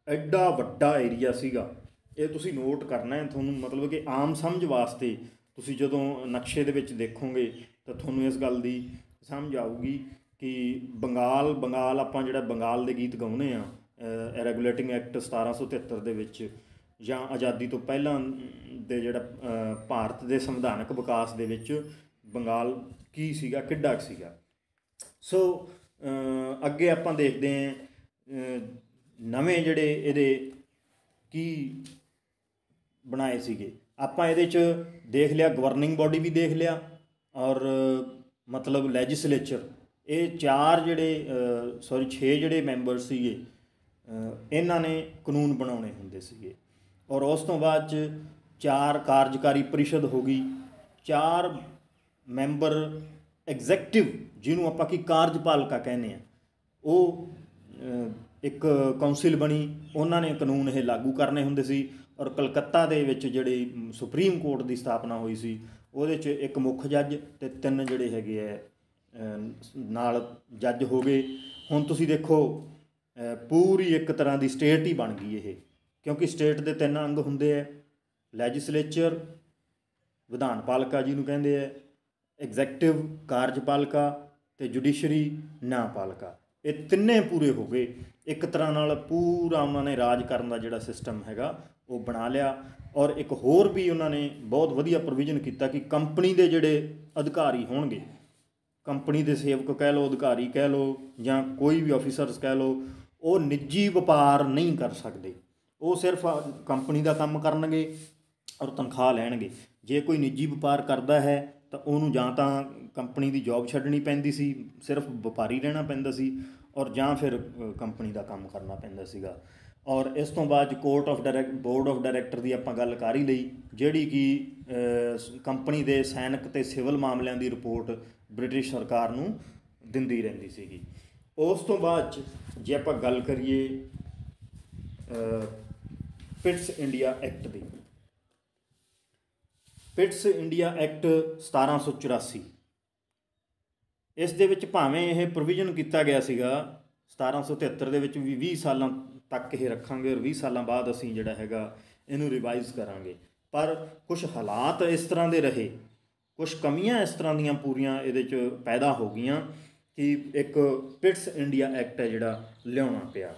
ਐਡਾ ਵੱਡਾ ਏਰੀਆ ਸੀਗਾ। ਇਹ ਤੁਸੀਂ ਨੋਟ ਕਰਨਾ ਹੈ, ਤੁਹਾਨੂੰ ਮਤਲਬ ਕਿ ਆਮ ਸਮਝ ਵਾਸਤੇ ਤੁਸੀਂ ਜਦੋਂ ਨਕਸ਼ੇ ਦੇ ਵਿੱਚ ਦੇਖੋਗੇ ਤਾਂ ਤੁਹਾਨੂੰ ਇਸ ਗੱਲ ਦੀ ਸਮਝ ਆਊਗੀ ਕਿ ਬੰਗਾਲ ਆਪਾਂ ਜਿਹੜਾ ਬੰਗਾਲ ਦੇ ਗੀਤ ਗਾਉਂਦੇ ਹਾਂ ਰੈਗੂਲੇਟਿੰਗ ਐਕਟ 1773 ਦੇ ਵਿੱਚ, ਜਾਂ ਆਜ਼ਾਦੀ ਤੋਂ ਪਹਿਲਾਂ ਦੇ ਜਿਹੜਾ ਭਾਰਤ ਦੇ ਸੰਵਿਧਾਨਕ ਵਿਕਾਸ ਦੇ ਵਿੱਚ ਬੰਗਾਲ ਕੀ ਸੀਗਾ, ਕਿੱਡਾ ਕੁ ਸੀਗਾ। ਸੋ ਅੱਗੇ ਆਪਾਂ ਦੇਖਦੇ ਹਾਂ ਨਵੇਂ ਜਿਹੜੇ ਇਹਦੇ ਕੀ ਬਣਾਏ ਸੀਗੇ। ਆਪਾਂ ਇਹਦੇ 'ਚ ਦੇਖ ਲਿਆ ਗਵਰਨਿੰਗ ਬੋਡੀ ਵੀ ਦੇਖ ਲਿਆ, ਔਰ ਮਤਲਬ ਲੈਜਿਸਲੇਚਰ, ਇਹ 6 ਜਿਹੜੇ ਮੈਂਬਰ ਸੀਗੇ ਇਹਨਾਂ ਨੇ ਕਾਨੂੰਨ ਬਣਾਉਣੇ ਹੁੰਦੇ ਸੀਗੇ। ਔਰ ਉਸ ਤੋਂ ਬਾਅਦ 'ਚ 4 ਕਾਰਜਕਾਰੀ ਪਰਿਸ਼ਦ ਹੋ ਗਈ, 4 ਮੈਂਬਰ ਐਗਜ਼ੈਕਟਿਵ ਜਿਹਨੂੰ ਆਪਾਂ ਕੀ ਕਾਰਜਪਾਲਿਕਾ ਕਹਿੰਦੇ ਹਾਂ, ਉਹ ਇੱਕ ਕੌਂਸਿਲ ਬਣੀ, ਉਹਨਾਂ ਨੇ ਕਾਨੂੰਨ ਇਹ ਲਾਗੂ ਕਰਨੇ ਹੁੰਦੇ ਸੀ। ਔਰ ਕਲਕੱਤਾ ਦੇ ਵਿੱਚ ਜਿਹੜੀ ਸੁਪਰੀਮ ਕੋਰਟ ਦੀ ਸਥਾਪਨਾ ਹੋਈ ਸੀ ਉਹਦੇ 'ਚ ਇੱਕ ਮੁੱਖ ਜੱਜ ਅਤੇ 3 ਜਿਹੜੇ ਹੈਗੇ ਹੈ ਨਾਲ ਜੱਜ ਹੋ ਗਏ। ਹੁਣ ਤੁਸੀਂ ਦੇਖੋ ਪੂਰੀ ਇੱਕ ਤਰ੍ਹਾਂ ਦੀ ਸਟੇਟ ਹੀ ਬਣ ਗਈ ਇਹ, ਕਿਉਂਕਿ ਸਟੇਟ ਦੇ 3 ਅੰਗ ਹੁੰਦੇ ਹੈ, ਲੈਜਿਸਲੇਚਰ ਵਿਧਾਨ ਪਾਲਿਕਾ ਜਿਹਨੂੰ ਕਹਿੰਦੇ ਹੈ, ਐਗਜ਼ੈਕਟਿਵ ਕਾਰਜਪਾਲਿਕਾ ਅਤੇ ਜੁਡੀਸ਼ਰੀ ਨਿਆਂਪਾਲਿਕਾ। ਇਹ ਤਿੰਨੇ ਪੂਰੇ ਹੋ ਗਏ, ਇੱਕ ਤਰ੍ਹਾਂ ਨਾਲ ਪੂਰਾ ਉਹਨਾਂ ਨੇ ਰਾਜ ਕਰਨ ਦਾ ਜਿਹੜਾ ਸਿਸਟਮ ਹੈਗਾ ਉਹ ਬਣਾ ਲਿਆ। ਔਰ ਇੱਕ ਹੋਰ ਵੀ ਉਹਨਾਂ ਨੇ ਬਹੁਤ ਵਧੀਆ ਪ੍ਰੋਵੀਜ਼ਨ ਕੀਤਾ ਕਿ ਕੰਪਨੀ ਦੇ ਜਿਹੜੇ ਅਧਿਕਾਰੀ ਹੋਣਗੇ, ਕੰਪਨੀ ਦੇ ਸੇਵਕ ਕਹਿ ਲਓ, ਅਧਿਕਾਰੀ ਕਹਿ ਲਓ, ਜਾਂ ਕੋਈ ਵੀ ਆਫਿਸਰਸ ਕਹਿ ਲਓ, ਉਹ ਨਿੱਜੀ ਵਪਾਰ ਨਹੀਂ ਕਰ ਸਕਦੇ। ਉਹ ਸਿਰਫ ਕੰਪਨੀ ਦਾ ਕੰਮ ਕਰਨਗੇ ਔਰ ਤਨਖਾਹ ਲੈਣਗੇ। ਜੇ ਕੋਈ ਨਿੱਜੀ ਵਪਾਰ ਕਰਦਾ ਹੈ ਤਾਂ ਉਹਨੂੰ ਜਾਂ ਤਾਂ ਕੰਪਨੀ ਦੀ ਜੋਬ ਛੱਡਣੀ ਪੈਂਦੀ ਸੀ, ਸਿਰਫ ਵਪਾਰੀ ਰਹਿਣਾ ਪੈਂਦਾ ਸੀ, ਔਰ ਜਾਂ ਫਿਰ ਕੰਪਨੀ ਦਾ ਕੰਮ ਕਰਨਾ ਪੈਂਦਾ ਸੀਗਾ। ਔਰ ਇਸ ਤੋਂ ਬਾਅਦ ਬੋਰਡ ਆਫ ਡਾਇਰੈਕਟਰ ਦੀ ਆਪਾਂ ਗੱਲ ਕਰ ਹੀ ਲਈ, ਜਿਹੜੀ ਕਿ ਕੰਪਨੀ ਦੇ ਸੈਨਿਕ ਅਤੇ ਸਿਵਲ ਮਾਮਲਿਆਂ ਦੀ ਰਿਪੋਰਟ ਬ੍ਰਿਟਿਸ਼ ਸਰਕਾਰ ਨੂੰ ਦਿੰਦੀ ਰਹਿੰਦੀ ਸੀਗੀ। ਉਸ ਤੋਂ ਬਾਅਦ 'ਚ ਜੇ ਆਪਾਂ ਗੱਲ ਕਰੀਏ ਪਿਟਸ ਇੰਡੀਆ ਐਕਟ ਦੀ, ਪਿਟਸ ਇੰਡੀਆ ਐਕਟ 1784, ਇਸ ਦੇ ਵਿੱਚ ਭਾਵੇਂ ਇਹ ਪ੍ਰੋਵੀਜ਼ਨ ਕੀਤਾ ਗਿਆ ਸੀਗਾ 1773 ਦੇ ਵਿੱਚ ਵੀ 20 ਸਾਲਾਂ ਤੱਕ ਇਹ ਰੱਖਾਂਗੇ ਔਰ 20 ਸਾਲਾਂ ਬਾਅਦ ਅਸੀਂ ਜਿਹੜਾ ਹੈਗਾ ਇਹਨੂੰ ਰਿਵਾਈਜ਼ ਕਰਾਂਗੇ, ਪਰ ਕੁਛ ਹਾਲਾਤ ਇਸ ਤਰ੍ਹਾਂ ਦੇ ਰਹੇ, ਕੁਛ ਕਮੀਆਂ ਇਸ ਤਰ੍ਹਾਂ ਦੀਆਂ ਪੂਰੀਆਂ ਇਹਦੇ 'ਚ ਪੈਦਾ ਹੋ ਗਈਆਂ ਕਿ ਇੱਕ ਪਿਟਸ ਇੰਡੀਆ ਐਕਟ ਹੈ ਜਿਹੜਾ ਲਿਆਉਣਾ ਪਿਆ।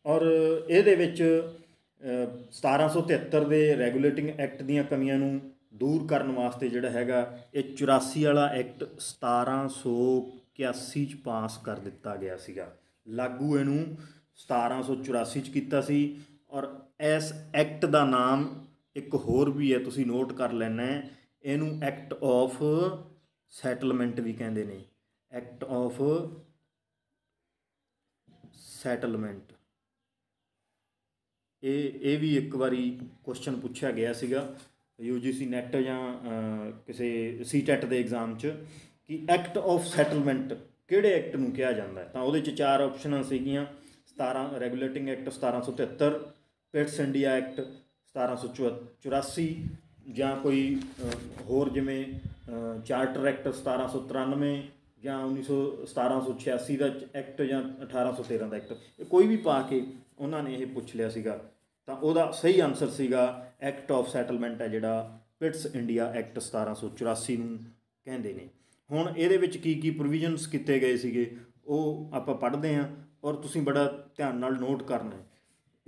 ਔਰ ਇਹਦੇ ਵਿੱਚ 1773 ਦੇ ਰੈਗੂਲੇਟਿੰਗ ਐਕਟ ਦੀਆਂ ਕਮੀਆਂ ਨੂੰ ਦੂਰ ਕਰਨ ਵਾਸਤੇ ਜਿਹੜਾ ਹੈਗਾ ਇਹ 84 ਵਾਲਾ ਐਕਟ 1781 'ਚ ਪਾਸ ਕਰ ਦਿੱਤਾ ਗਿਆ ਸੀਗਾ। ਲਾਗੂ ਇਹਨੂੰ 1784 'ਚ ਕੀਤਾ ਸੀ। ਔਰ ਇਸ ਐਕਟ ਦਾ ਨਾਮ ਇੱਕ ਹੋਰ ਵੀ ਹੈ, ਤੁਸੀਂ ਨੋਟ ਕਰ ਲੈਣਾ, ਇਹਨੂੰ ਐਕਟ ਆਫ ਸੈਟਲਮੈਂਟ ਵੀ ਕਹਿੰਦੇ ਨੇ, ਐਕਟ ਆਫ ਸੈਟਲਮੈਂਟ। ਇਹ ਵੀ ਇੱਕ ਵਾਰੀ ਕੁਐਸਚਨ ਪੁੱਛਿਆ ਗਿਆ ਸੀਗਾ UGC ਨੈਟ ਜਾਂ ਕਿਸੇ CTET ਦੇ ਐਗਜ਼ਾਮ 'ਚ ਕਿ ਐਕਟ ਆਫ ਸੈਟਲਮੈਂਟ ਕਿਹੜੇ ਐਕਟ ਨੂੰ ਕਿਹਾ ਜਾਂਦਾ ਹੈ। ਤਾਂ ਉਹਦੇ 'ਚ 4 ਆਪਸ਼ਨਾਂ ਸੀਗੀਆਂ। 17 regulating act 1773, Pits India act 1784, ਜਾਂ ਕੋਈ ਹੋਰ ਜਿਵੇਂ ਚਾਰਟਰ ਐਕਟ 1793 ਜਾਂ 1786 ਦਾ ਐਕਟ ਜਾਂ 1813 ਦਾ ਐਕਟ, ਇਹ ਕੋਈ ਵੀ ਪਾ ਕੇ ਉਹਨਾਂ ਨੇ ਇਹ ਪੁੱਛ ਲਿਆ ਸੀਗਾ। ਤਾਂ ਉਹਦਾ ਸਹੀ ਆਨਸਰ ਸੀਗਾ ਐਕਟ ਆਫ ਸੈਟਲਮੈਂਟ ਹੈ ਜਿਹੜਾ ਪਿਟਸ ਇੰਡੀਆ ਐਕਟ 1784 ਨੂੰ ਕਹਿੰਦੇ ਨੇ। ਹੁਣ ਇਹਦੇ ਵਿੱਚ ਕੀ ਕੀ ਪ੍ਰੋਵੀਜ਼ਨਸ ਕੀਤੇ ਗਏ ਸੀਗੇ ਉਹ ਆਪਾਂ ਪੜ੍ਹਦੇ ਹਾਂ, ਔਰ ਤੁਸੀਂ ਬੜਾ ਧਿਆਨ ਨਾਲ ਨੋਟ ਕਰਨਾ।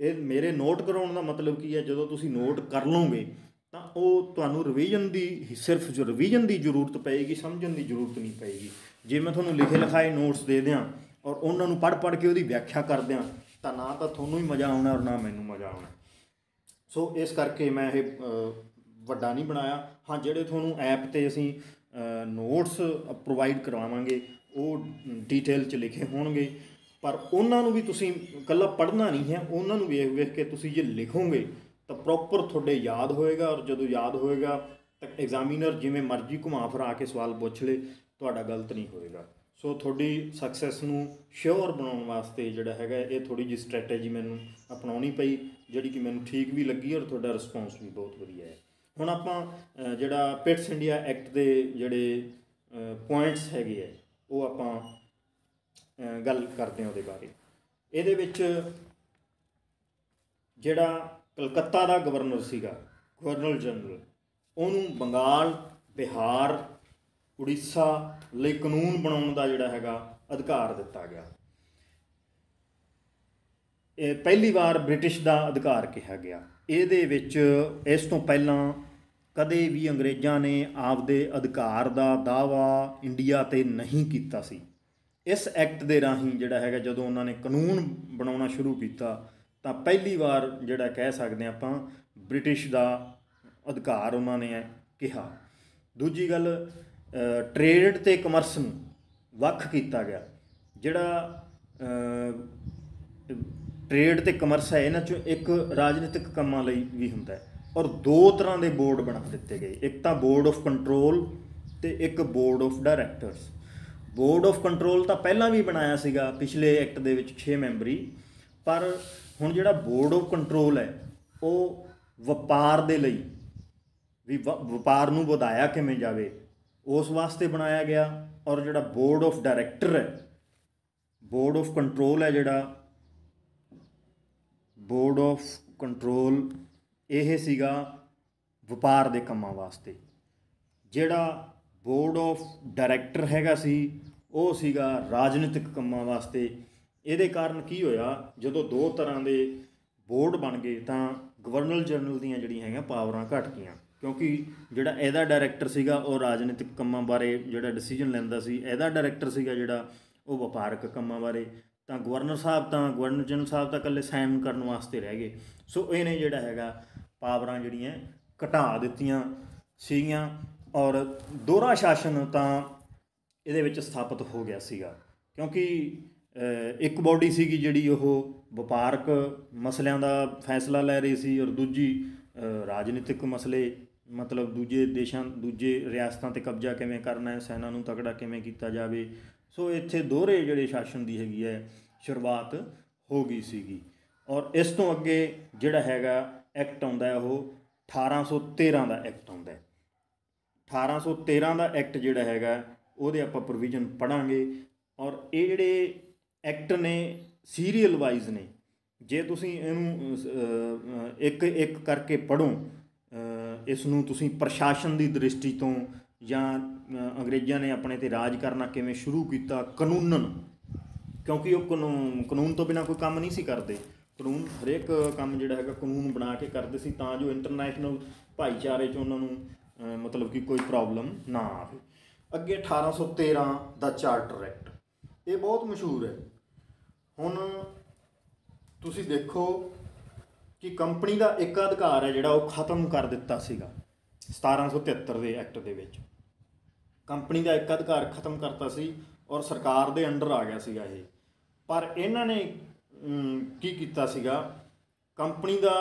ਇਹ ਮੇਰੇ ਨੋਟ ਕਰਾਉਣ ਦਾ ਮਤਲਬ ਕੀ ਹੈ, ਜਦੋਂ ਤੁਸੀਂ ਨੋਟ ਕਰ ਲਓਗੇ ਤਾਂ ਉਹ ਤੁਹਾਨੂੰ ਰਿਵੀਜ਼ਨ ਦੀ ਸਿਰਫ ਜੋ ਰਿਵੀਜ਼ਨ ਦੀ ਜ਼ਰੂਰਤ ਪਏਗੀ, ਸਮਝਣ ਦੀ ਜ਼ਰੂਰਤ ਨਹੀਂ ਪਏਗੀ। ਜੇ ਮੈਂ ਤੁਹਾਨੂੰ ਲਿਖੇ ਲਿਖਾਏ ਨੋਟਸ ਦੇ ਦਿਆਂ ਔਰ ਉਹਨਾਂ ਨੂੰ ਪੜ੍ਹ ਕੇ ਉਹਦੀ ਵਿਆਖਿਆ ਕਰ ਦਿਆਂ ਤਾਂ ਨਾ ਤਾਂ ਤੁਹਾਨੂੰ ਹੀ ਮਜ਼ਾ ਆਉਣਾ ਔਰ ਨਾ ਮੈਨੂੰ ਮਜ਼ਾ ਆਉਣਾ। ਸੋ ਇਸ ਕਰਕੇ ਮੈਂ ਇਹ ਵੱਡਾ ਨਹੀਂ ਬਣਾਇਆ। ਹਾਂ, ਜਿਹੜੇ ਤੁਹਾਨੂੰ ਐਪ 'ਤੇ ਅਸੀਂ ਨੋਟਸ ਪ੍ਰੋਵਾਈਡ ਕਰਵਾਵਾਂਗੇ ਉਹ ਡੀਟੇਲ 'ਚ ਲਿਖੇ ਹੋਣਗੇ, ਪਰ ਉਹਨਾਂ ਨੂੰ ਵੀ ਤੁਸੀਂ ਇਕੱਲਾ ਪੜ੍ਹਨਾ ਨਹੀਂ ਹੈ, ਉਹਨਾਂ ਨੂੰ ਵੇਖ ਵੇਖ ਕੇ ਤੁਸੀਂ ਜੇ ਲਿਖੋਗੇ ਤਾਂ ਪ੍ਰੋਪਰ ਤੁਹਾਡੇ ਯਾਦ ਹੋਏਗਾ। ਔਰ ਜਦੋਂ ਯਾਦ ਹੋਏਗਾ ਤਾਂ ਐਗਜ਼ਾਮੀਨਰ ਜਿਵੇਂ ਮਰਜ਼ੀ ਘੁਮਾ ਫਿਰਾ ਕੇ ਸਵਾਲ ਪੁੱਛ ਲੇ, ਤੁਹਾਡਾ ਗਲਤ ਨਹੀਂ ਹੋਏਗਾ। ਸੋ ਤੁਹਾਡੀ ਸਕਸੈਸ ਨੂੰ ਸ਼ੋਰ ਬਣਾਉਣ ਵਾਸਤੇ ਜਿਹੜਾ ਹੈਗਾ ਇਹ ਥੋੜ੍ਹੀ ਜਿਹੀ ਸਟ੍ਰੈਟੇਜੀ ਮੈਨੂੰ ਅਪਣਾਉਣੀ ਪਈ, ਜਿਹੜੀ ਕਿ ਮੈਨੂੰ ਠੀਕ ਵੀ ਲੱਗੀ ਔਰ ਤੁਹਾਡਾ ਰਿਸਪੌਂਸ ਵੀ ਬਹੁਤ ਵਧੀਆ ਹੈ। ਹੁਣ ਆਪਾਂ ਜਿਹੜਾ ਪਿਟਸ ਇੰਡੀਆ ਐਕਟ ਦੇ ਜਿਹੜੇ ਪੁਆਇੰਟਸ ਹੈਗੇ ਹੈ ਉਹ ਆਪਾਂ ਗੱਲ ਕਰਦੇ ਹਾਂ ਉਹਦੇ ਬਾਰੇ। ਇਹਦੇ ਵਿੱਚ ਜਿਹੜਾ ਕਲਕੱਤਾ ਦਾ ਗਵਰਨਰ ਸੀਗਾ, ਗਵਰਨਰ ਜਨਰਲ, ਉਹਨੂੰ ਬੰਗਾਲ, ਬਿਹਾਰ, ਉੜੀਸਾ ਲਈ ਕਾਨੂੰਨ ਬਣਾਉਣ ਦਾ ਜਿਹੜਾ ਹੈਗਾ ਅਧਿਕਾਰ ਦਿੱਤਾ ਗਿਆ। ਇਹ ਪਹਿਲੀ ਵਾਰ ਬ੍ਰਿਟਿਸ਼ ਦਾ ਅਧਿਕਾਰ ਕਿਹਾ ਗਿਆ। ਇਹਦੇ ਵਿੱਚ ਇਸ ਤੋਂ ਪਹਿਲਾਂ ਕਦੇ ਵੀ ਅੰਗਰੇਜ਼ਾਂ ਨੇ ਆਪਦੇ ਅਧਿਕਾਰ ਦਾ ਦਾਅਵਾ ਇੰਡੀਆ 'ਤੇ ਨਹੀਂ ਕੀਤਾ ਸੀ। ਇਸ ਐਕਟ ਦੇ ਰਾਹੀਂ ਜਿਹੜਾ ਹੈਗਾ ਜਦੋਂ ਉਹਨਾਂ ਨੇ ਕਾਨੂੰਨ ਬਣਾਉਣਾ ਸ਼ੁਰੂ ਕੀਤਾ ਤਾਂ ਪਹਿਲੀ ਵਾਰ ਜਿਹੜਾ ਕਹਿ ਸਕਦੇ ਆਪਾਂ ਬ੍ਰਿਟਿਸ਼ ਦਾ ਅਧਿਕਾਰ ਉਹਨਾਂ ਨੇ ਕਿਹਾ। ਦੂਜੀ ਗੱਲ, ਟਰੇਡ ਅਤੇ ਕਮਰਸ ਨੂੰ ਵੱਖ ਕੀਤਾ ਗਿਆ। ਜਿਹੜਾ ਟਰੇਡ ਅਤੇ ਕਮਰਸ ਹੈ ਇਹਨਾਂ 'ਚੋਂ ਇੱਕ ਰਾਜਨੀਤਿਕ ਕੰਮਾਂ ਲਈ ਵੀ ਹੁੰਦਾ ਹੈ, ਔਰ 2 ਤਰ੍ਹਾਂ ਦੇ ਬੋਰਡ ਬਣਾ ਦਿੱਤੇ ਗਏ। ਇੱਕ ਤਾਂ ਬੋਰਡ ਆਫ ਕੰਟਰੋਲ ਅਤੇ ਇੱਕ board of directors. Board of control ਤਾਂ ਪਹਿਲਾਂ ਵੀ ਬਣਾਇਆ ਸੀਗਾ ਪਿਛਲੇ ਐਕਟ ਦੇ ਵਿੱਚ 6 ਮੈਂਬਰੀ, ਪਰ ਹੁਣ ਜਿਹੜਾ ਬੋਰਡ ਆਫ ਕੰਟਰੋਲ ਹੈ ਉਹ ਵਪਾਰ ਦੇ ਲਈ ਵੀ ਵਪਾਰ ਨੂੰ ਵਧਾਇਆ ਕਿਵੇਂ ਜਾਵੇ ਉਸ ਵਾਸਤੇ ਬਣਾਇਆ ਗਿਆ। ਔਰ ਜਿਹੜਾ ਬੋਰਡ ਆਫ ਡਾਇਰੈਕਟਰ ਹੈ, ਬੋਰਡ ਆਫ ਕੰਟਰੋਲ ਹੈ, ਜਿਹੜਾ ਬੋਰਡ ਆਫ ਕੰਟਰੋਲ ਇਹ ਸੀਗਾ ਵਪਾਰ ਦੇ ਕੰਮਾਂ ਵਾਸਤੇ। ਜਿਹੜਾ ਬੋਰਡ ਆਫ ਡਾਇਰੈਕਟਰ ਹੈਗਾ ਸੀ ਉਹ ਸੀਗਾ ਰਾਜਨੀਤਿਕ ਕੰਮਾਂ ਵਾਸਤੇ। ਇਹਦੇ ਕਾਰਨ ਕੀ ਹੋਇਆ, ਜਦੋਂ 2 ਤਰ੍ਹਾਂ ਦੇ ਬੋਰਡ ਬਣ ਗਏ ਤਾਂ ਗਵਰਨਰ ਜਨਰਲ ਦੀਆਂ ਜਿਹੜੀਆਂ ਹੈਗੀਆਂ ਪਾਵਰਾਂ ਘੱਟ ਗਈਆਂ, ਕਿਉਂਕਿ ਜਿਹੜਾ ਇਹਦਾ ਡਾਇਰੈਕਟਰ ਸੀਗਾ ਉਹ ਰਾਜਨੀਤਿਕ ਕੰਮਾਂ ਬਾਰੇ ਜਿਹੜਾ ਡਿਸੀਜਨ ਲੈਂਦਾ ਸੀ। ਇਹਦਾ ਡਾਇਰੈਕਟਰ ਸੀਗਾ ਜਿਹੜਾ ਉਹ ਵਪਾਰਕ ਕੰਮਾਂ ਬਾਰੇ। ਤਾਂ ਗਵਰਨਰ ਜਨਰਲ ਸਾਹਿਬ ਤਾਂ ਇਕੱਲੇ ਸਾਈਨ ਕਰਨ ਵਾਸਤੇ ਰਹਿ ਗਏ। ਸੋ ਇਹਨੇ ਜਿਹੜਾ ਹੈਗਾ ਪਾਵਰਾਂ ਜਿਹੜੀਆਂ ਘਟਾ ਦਿੱਤੀਆਂ ਸੀਗੀਆਂ, ਔਰ ਦੋਹਰਾ ਸ਼ਾਸਨ ਤਾਂ ਇਹਦੇ ਵਿੱਚ ਸਥਾਪਿਤ ਹੋ ਗਿਆ ਸੀਗਾ, ਕਿਉਂਕਿ ਇੱਕ ਬਾਡੀ ਸੀਗੀ ਜਿਹੜੀ ਉਹ ਵਪਾਰਕ ਮਸਲਿਆਂ ਦਾ ਫੈਸਲਾ ਲੈ ਰਹੀ ਸੀ, ਔਰ ਦੂਜੀ ਰਾਜਨੀਤਿਕ ਮਸਲੇ, ਮਤਲਬ ਦੂਜੇ ਦੇਸ਼ਾਂ, ਦੂਜੇ ਰਿਆਸਤਾਂ 'ਤੇ ਕਬਜ਼ਾ ਕਿਵੇਂ ਕਰਨਾ ਹੈ, ਸੈਨਾ ਨੂੰ ਤਕੜਾ ਕਿਵੇਂ ਕੀਤਾ ਜਾਵੇ। ਸੋ ਇੱਥੇ ਦੋਹਰੇ ਜਿਹੜੇ ਸ਼ਾਸਨ ਦੀ ਹੈਗੀ ਹੈ ਸ਼ੁਰੂਆਤ ਹੋ ਗਈ ਸੀਗੀ। ਔਰ ਇਸ ਤੋਂ ਅੱਗੇ ਜਿਹੜਾ ਹੈਗਾ ਐਕਟ ਆਉਂਦਾ ਉਹ 1813 ਦਾ ਐਕਟ ਆਉਂਦਾ। 1813 ਦਾ ਐਕਟ ਜਿਹੜਾ ਹੈਗਾ ਉਹਦੇ ਆਪਾਂ ਪ੍ਰੋਵੀਜ਼ਨ ਪੜ੍ਹਾਂਗੇ। ਔਰ ਇਹ ਜਿਹੜੇ ਐਕਟ ਨੇ ਸੀਰੀਅਲ ਵਾਈਜ਼ ਨੇ। ਜੇ ਤੁਸੀਂ ਇਹਨੂੰ ਇੱਕ ਇੱਕ ਕਰਕੇ ਪੜ੍ਹੋ, ਇਸ ਨੂੰ ਤੁਸੀਂ ਪ੍ਰਸ਼ਾਸਨ ਦੀ ਦ੍ਰਿਸ਼ਟੀ ਤੋਂ ਜਾਂ ਅੰਗਰੇਜ਼ਾਂ ਨੇ ਆਪਣੇ 'ਤੇ ਰਾਜ ਕਰਨਾ ਕਿਵੇਂ ਸ਼ੁਰੂ ਕੀਤਾ ਕਾਨੂੰਨਨ, ਕਿਉਂਕਿ ਉਹ ਕਾਨੂੰਨ ਤੋਂ ਬਿਨਾਂ ਕੋਈ ਕੰਮ ਨਹੀਂ ਸੀ ਕਰਦੇ। ਕਾਨੂੰਨ ਹਰੇਕ ਕੰਮ ਜਿਹੜਾ ਹੈਗਾ ਕਾਨੂੰਨ ਬਣਾ ਕੇ ਕਰਦੇ ਸੀ ਤਾਂ ਜੋ ਇੰਟਰਨੈਸ਼ਨਲ ਭਾਈਚਾਰੇ 'ਚ ਉਹਨਾਂ ਨੂੰ ਮਤਲਬ ਕਿ ਕੋਈ ਪ੍ਰੋਬਲਮ ਨਾ ਆਵੇ। ਅੱਗੇ 1813 ਦਾ ਚਾਰਟਰ ਐਕਟ, ਇਹ ਬਹੁਤ ਮਸ਼ਹੂਰ ਹੈ। ਹੁਣ ਤੁਸੀਂ ਦੇਖੋ ਕਿ ਕੰਪਨੀ ਦਾ ਇੱਕ ਅਧਿਕਾਰ ਹੈ ਜਿਹੜਾ ਉਹ ਖ਼ਤਮ ਕਰ ਦਿੱਤਾ ਸੀਗਾ 1773 ਦੇ ਐਕਟ ਦੇ ਵਿੱਚ। ਕੰਪਨੀ ਦਾ ਇੱਕ ਅਧਿਕਾਰ ਖ਼ਤਮ ਕਰਤਾ ਸੀ ਔਰ ਸਰਕਾਰ ਦੇ ਅੰਡਰ ਆ ਗਿਆ ਸੀਗਾ ਇਹ। ਪਰ ਇਹਨਾਂ ਨੇ ਕੀ ਕੀਤਾ ਸੀਗਾ, ਕੰਪਨੀ ਦਾ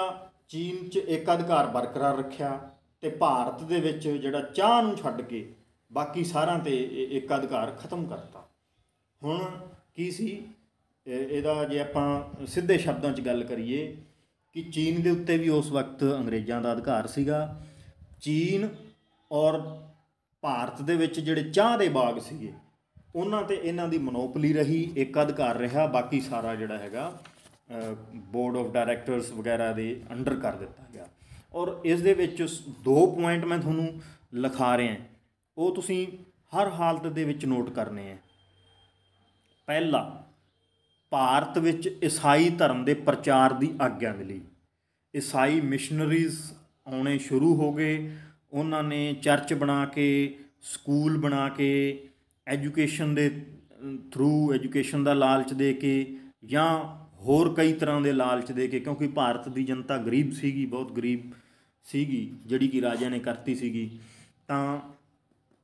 ਚੀਨ 'ਚ ਏਕਾਧਿਕਾਰ ਬਰਕਰਾਰ ਰੱਖਿਆ ਅਤੇ ਭਾਰਤ ਦੇ ਵਿੱਚ ਜਿਹੜਾ ਚਾਹ ਨੂੰ ਛੱਡ ਕੇ ਬਾਕੀ ਸਾਰਿਆਂ 'ਤੇ ਏਕਾਧਿਕਾਰ ਖਤਮ ਕਰਤਾ। ਹੁਣ ਕੀ ਸੀ ਇਹਦਾ, ਜੇ ਆਪਾਂ ਸਿੱਧੇ ਸ਼ਬਦਾਂ 'ਚ ਗੱਲ ਕਰੀਏ ਕਿ ਚੀਨ ਦੇ ਉੱਤੇ ਵੀ ਉਸ ਵਕਤ ਅੰਗਰੇਜ਼ਾਂ ਦਾ ਅਧਿਕਾਰ ਸੀਗਾ। ਚੀਨ ਔਰ ਭਾਰਤ ਦੇ ਵਿੱਚ ਜਿਹੜੇ ਚਾਹ ਦੇ ਬਾਗ ਸੀਗੇ ਉਹਨਾਂ 'ਤੇ ਇਹਨਾਂ ਦੀ ਮਨੋਪਲੀ ਰਹੀ, ਏਕਾਧਿਕਾਰ ਰਿਹਾ, ਬਾਕੀ ਸਾਰਾ ਜਿਹੜਾ ਹੈਗਾ ਬੋਰਡ ਆਫ ਡਾਇਰੈਕਟਰਸ ਵਗੈਰਾ ਦੇ ਅੰਡਰ ਕਰ ਦਿੱਤਾ ਗਿਆ। ਔਰ ਇਸ ਦੇ ਵਿੱਚ 2 ਪੁਆਇੰਟ ਮੈਂ ਤੁਹਾਨੂੰ ਲਿਖਾ ਰਿਹਾ, ਉਹ ਤੁਸੀਂ ਹਰ ਹਾਲਤ ਦੇ ਵਿੱਚ ਨੋਟ ਕਰਨੇ ਹੈ। ਪਹਿਲਾ, ਭਾਰਤ ਵਿੱਚ ਈਸਾਈ ਧਰਮ ਦੇ ਪ੍ਰਚਾਰ ਦੀ ਆਗਿਆ ਮਿਲੀ। ਈਸਾਈ ਮਿਸ਼ਨਰੀਜ਼ ਆਉਣੇ ਸ਼ੁਰੂ ਹੋ ਗਏ। ਉਹਨਾਂ ਨੇ ਚਰਚ ਬਣਾ ਕੇ, ਸਕੂਲ ਬਣਾ ਕੇ, ਐਜੂਕੇਸ਼ਨ ਦੇ ਥਰੂ ਐਜੂਕੇਸ਼ਨ ਦਾ ਲਾਲਚ ਦੇ ਕੇ ਜਾਂ ਹੋਰ ਕਈ ਤਰ੍ਹਾਂ ਦੇ ਲਾਲਚ ਦੇ ਕੇ, ਕਿਉਂਕਿ ਭਾਰਤ ਦੀ ਜਨਤਾ ਗਰੀਬ ਸੀਗੀ, ਬਹੁਤ ਗਰੀਬ ਸੀਗੀ, ਜਿਹੜੀ ਕਿ ਰਾਜਿਆਂ ਨੇ ਕਰਤੀ ਸੀਗੀ, ਤਾਂ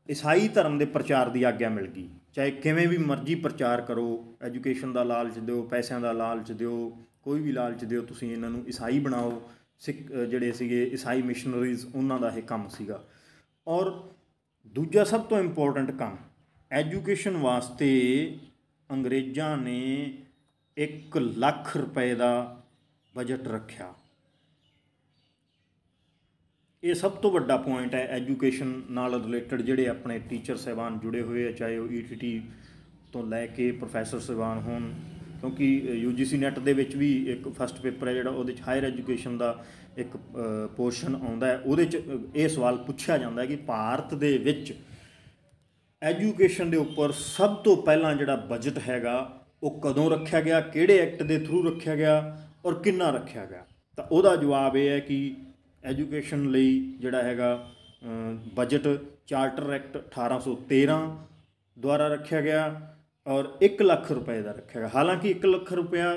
ਈਸਾਈ ਧਰਮ ਦੇ ਪ੍ਰਚਾਰ ਦੀ ਆਗਿਆ ਮਿਲ ਗਈ। ਚਾਹੇ ਕਿਵੇਂ ਵੀ ਮਰਜ਼ੀ ਪ੍ਰਚਾਰ ਕਰੋ, ਐਜੂਕੇਸ਼ਨ ਦਾ ਲਾਲਚ ਦਿਓ, ਪੈਸਿਆਂ ਦਾ ਲਾਲਚ ਦਿਓ, ਕੋਈ ਵੀ ਲਾਲਚ ਦਿਓ, ਤੁਸੀਂ ਇਹਨਾਂ ਨੂੰ ਈਸਾਈ ਬਣਾਓ। ਸਿੱਖ ਜਿਹੜੇ ਸੀਗੇ ਈਸਾਈ ਮਿਸ਼ਨਰੀਜ਼, ਉਹਨਾਂ ਦਾ ਇਹ ਕੰਮ ਸੀਗਾ। ਔਰ ਦੂਜਾ ਸਭ ਤੋਂ ਇੰਪੋਰਟੈਂਟ ਕੰਮ, ਐਜੂਕੇਸ਼ਨ ਵਾਸਤੇ ਅੰਗਰੇਜ਼ਾਂ ਨੇ 1 ਲੱਖ ਰੁਪਏ ਦਾ ਬਜਟ ਰੱਖਿਆ। ਇਹ ਸਭ ਤੋਂ ਵੱਡਾ ਪੁਆਇੰਟ ਹੈ ਐਜੂਕੇਸ਼ਨ ਨਾਲ ਰਿਲੇਟਡ। ਜਿਹੜੇ ਆਪਣੇ ਟੀਚਰ ਸਾਹਿਬਾਨ ਜੁੜੇ ਹੋਏ ਆ, ਚਾਹੇ ਉਹ ETT ਤੋਂ ਲੈ ਕੇ ਪ੍ਰੋਫੈਸਰ ਸਾਹਿਬਾਨ ਹੋਣ, ਕਿਉਂਕਿ UGC ਨੈਟ ਦੇ ਵਿੱਚ ਵੀ ਇੱਕ ਫਸਟ ਪੇਪਰ ਹੈ ਜਿਹੜਾ, ਉਹਦੇ 'ਚ ਹਾਇਰ ਐਜੂਕੇਸ਼ਨ ਦਾ ਇੱਕ ਪੋਰਸ਼ਨ ਆਉਂਦਾ ਹੈ। ਉਹਦੇ 'ਚ ਇਹ ਸਵਾਲ ਪੁੱਛਿਆ ਜਾਂਦਾ ਹੈ ਕਿ ਭਾਰਤ ਦੇ ਵਿੱਚ ਐਜੂਕੇਸ਼ਨ ਦੇ ਉੱਪਰ ਸਭ ਤੋਂ ਪਹਿਲਾਂ ਜਿਹੜਾ ਬਜਟ ਹੈਗਾ ਉਹ ਕਦੋਂ ਰੱਖਿਆ ਗਿਆ, ਕਿਹੜੇ ਐਕਟ ਦੇ ਥਰੂ ਰੱਖਿਆ ਗਿਆ ਔਰ ਕਿੰਨਾ ਰੱਖਿਆ ਗਿਆ। ਤਾਂ ਉਹਦਾ ਜਵਾਬ ਇਹ ਹੈ ਕਿ ਐਜੂਕੇਸ਼ਨ ਲਈ ਜਿਹੜਾ ਹੈਗਾ ਬਜਟ ਚਾਰਟਰ ਐਕਟ 1813 ਦੁਆਰਾ ਰੱਖਿਆ ਗਿਆ ਔਰ 1 ਲੱਖ ਰੁਪਏ ਦਾ ਰੱਖਿਆ ਗਿਆ। ਹਾਲਾਂਕਿ 1 ਲੱਖ ਰੁਪਇਆ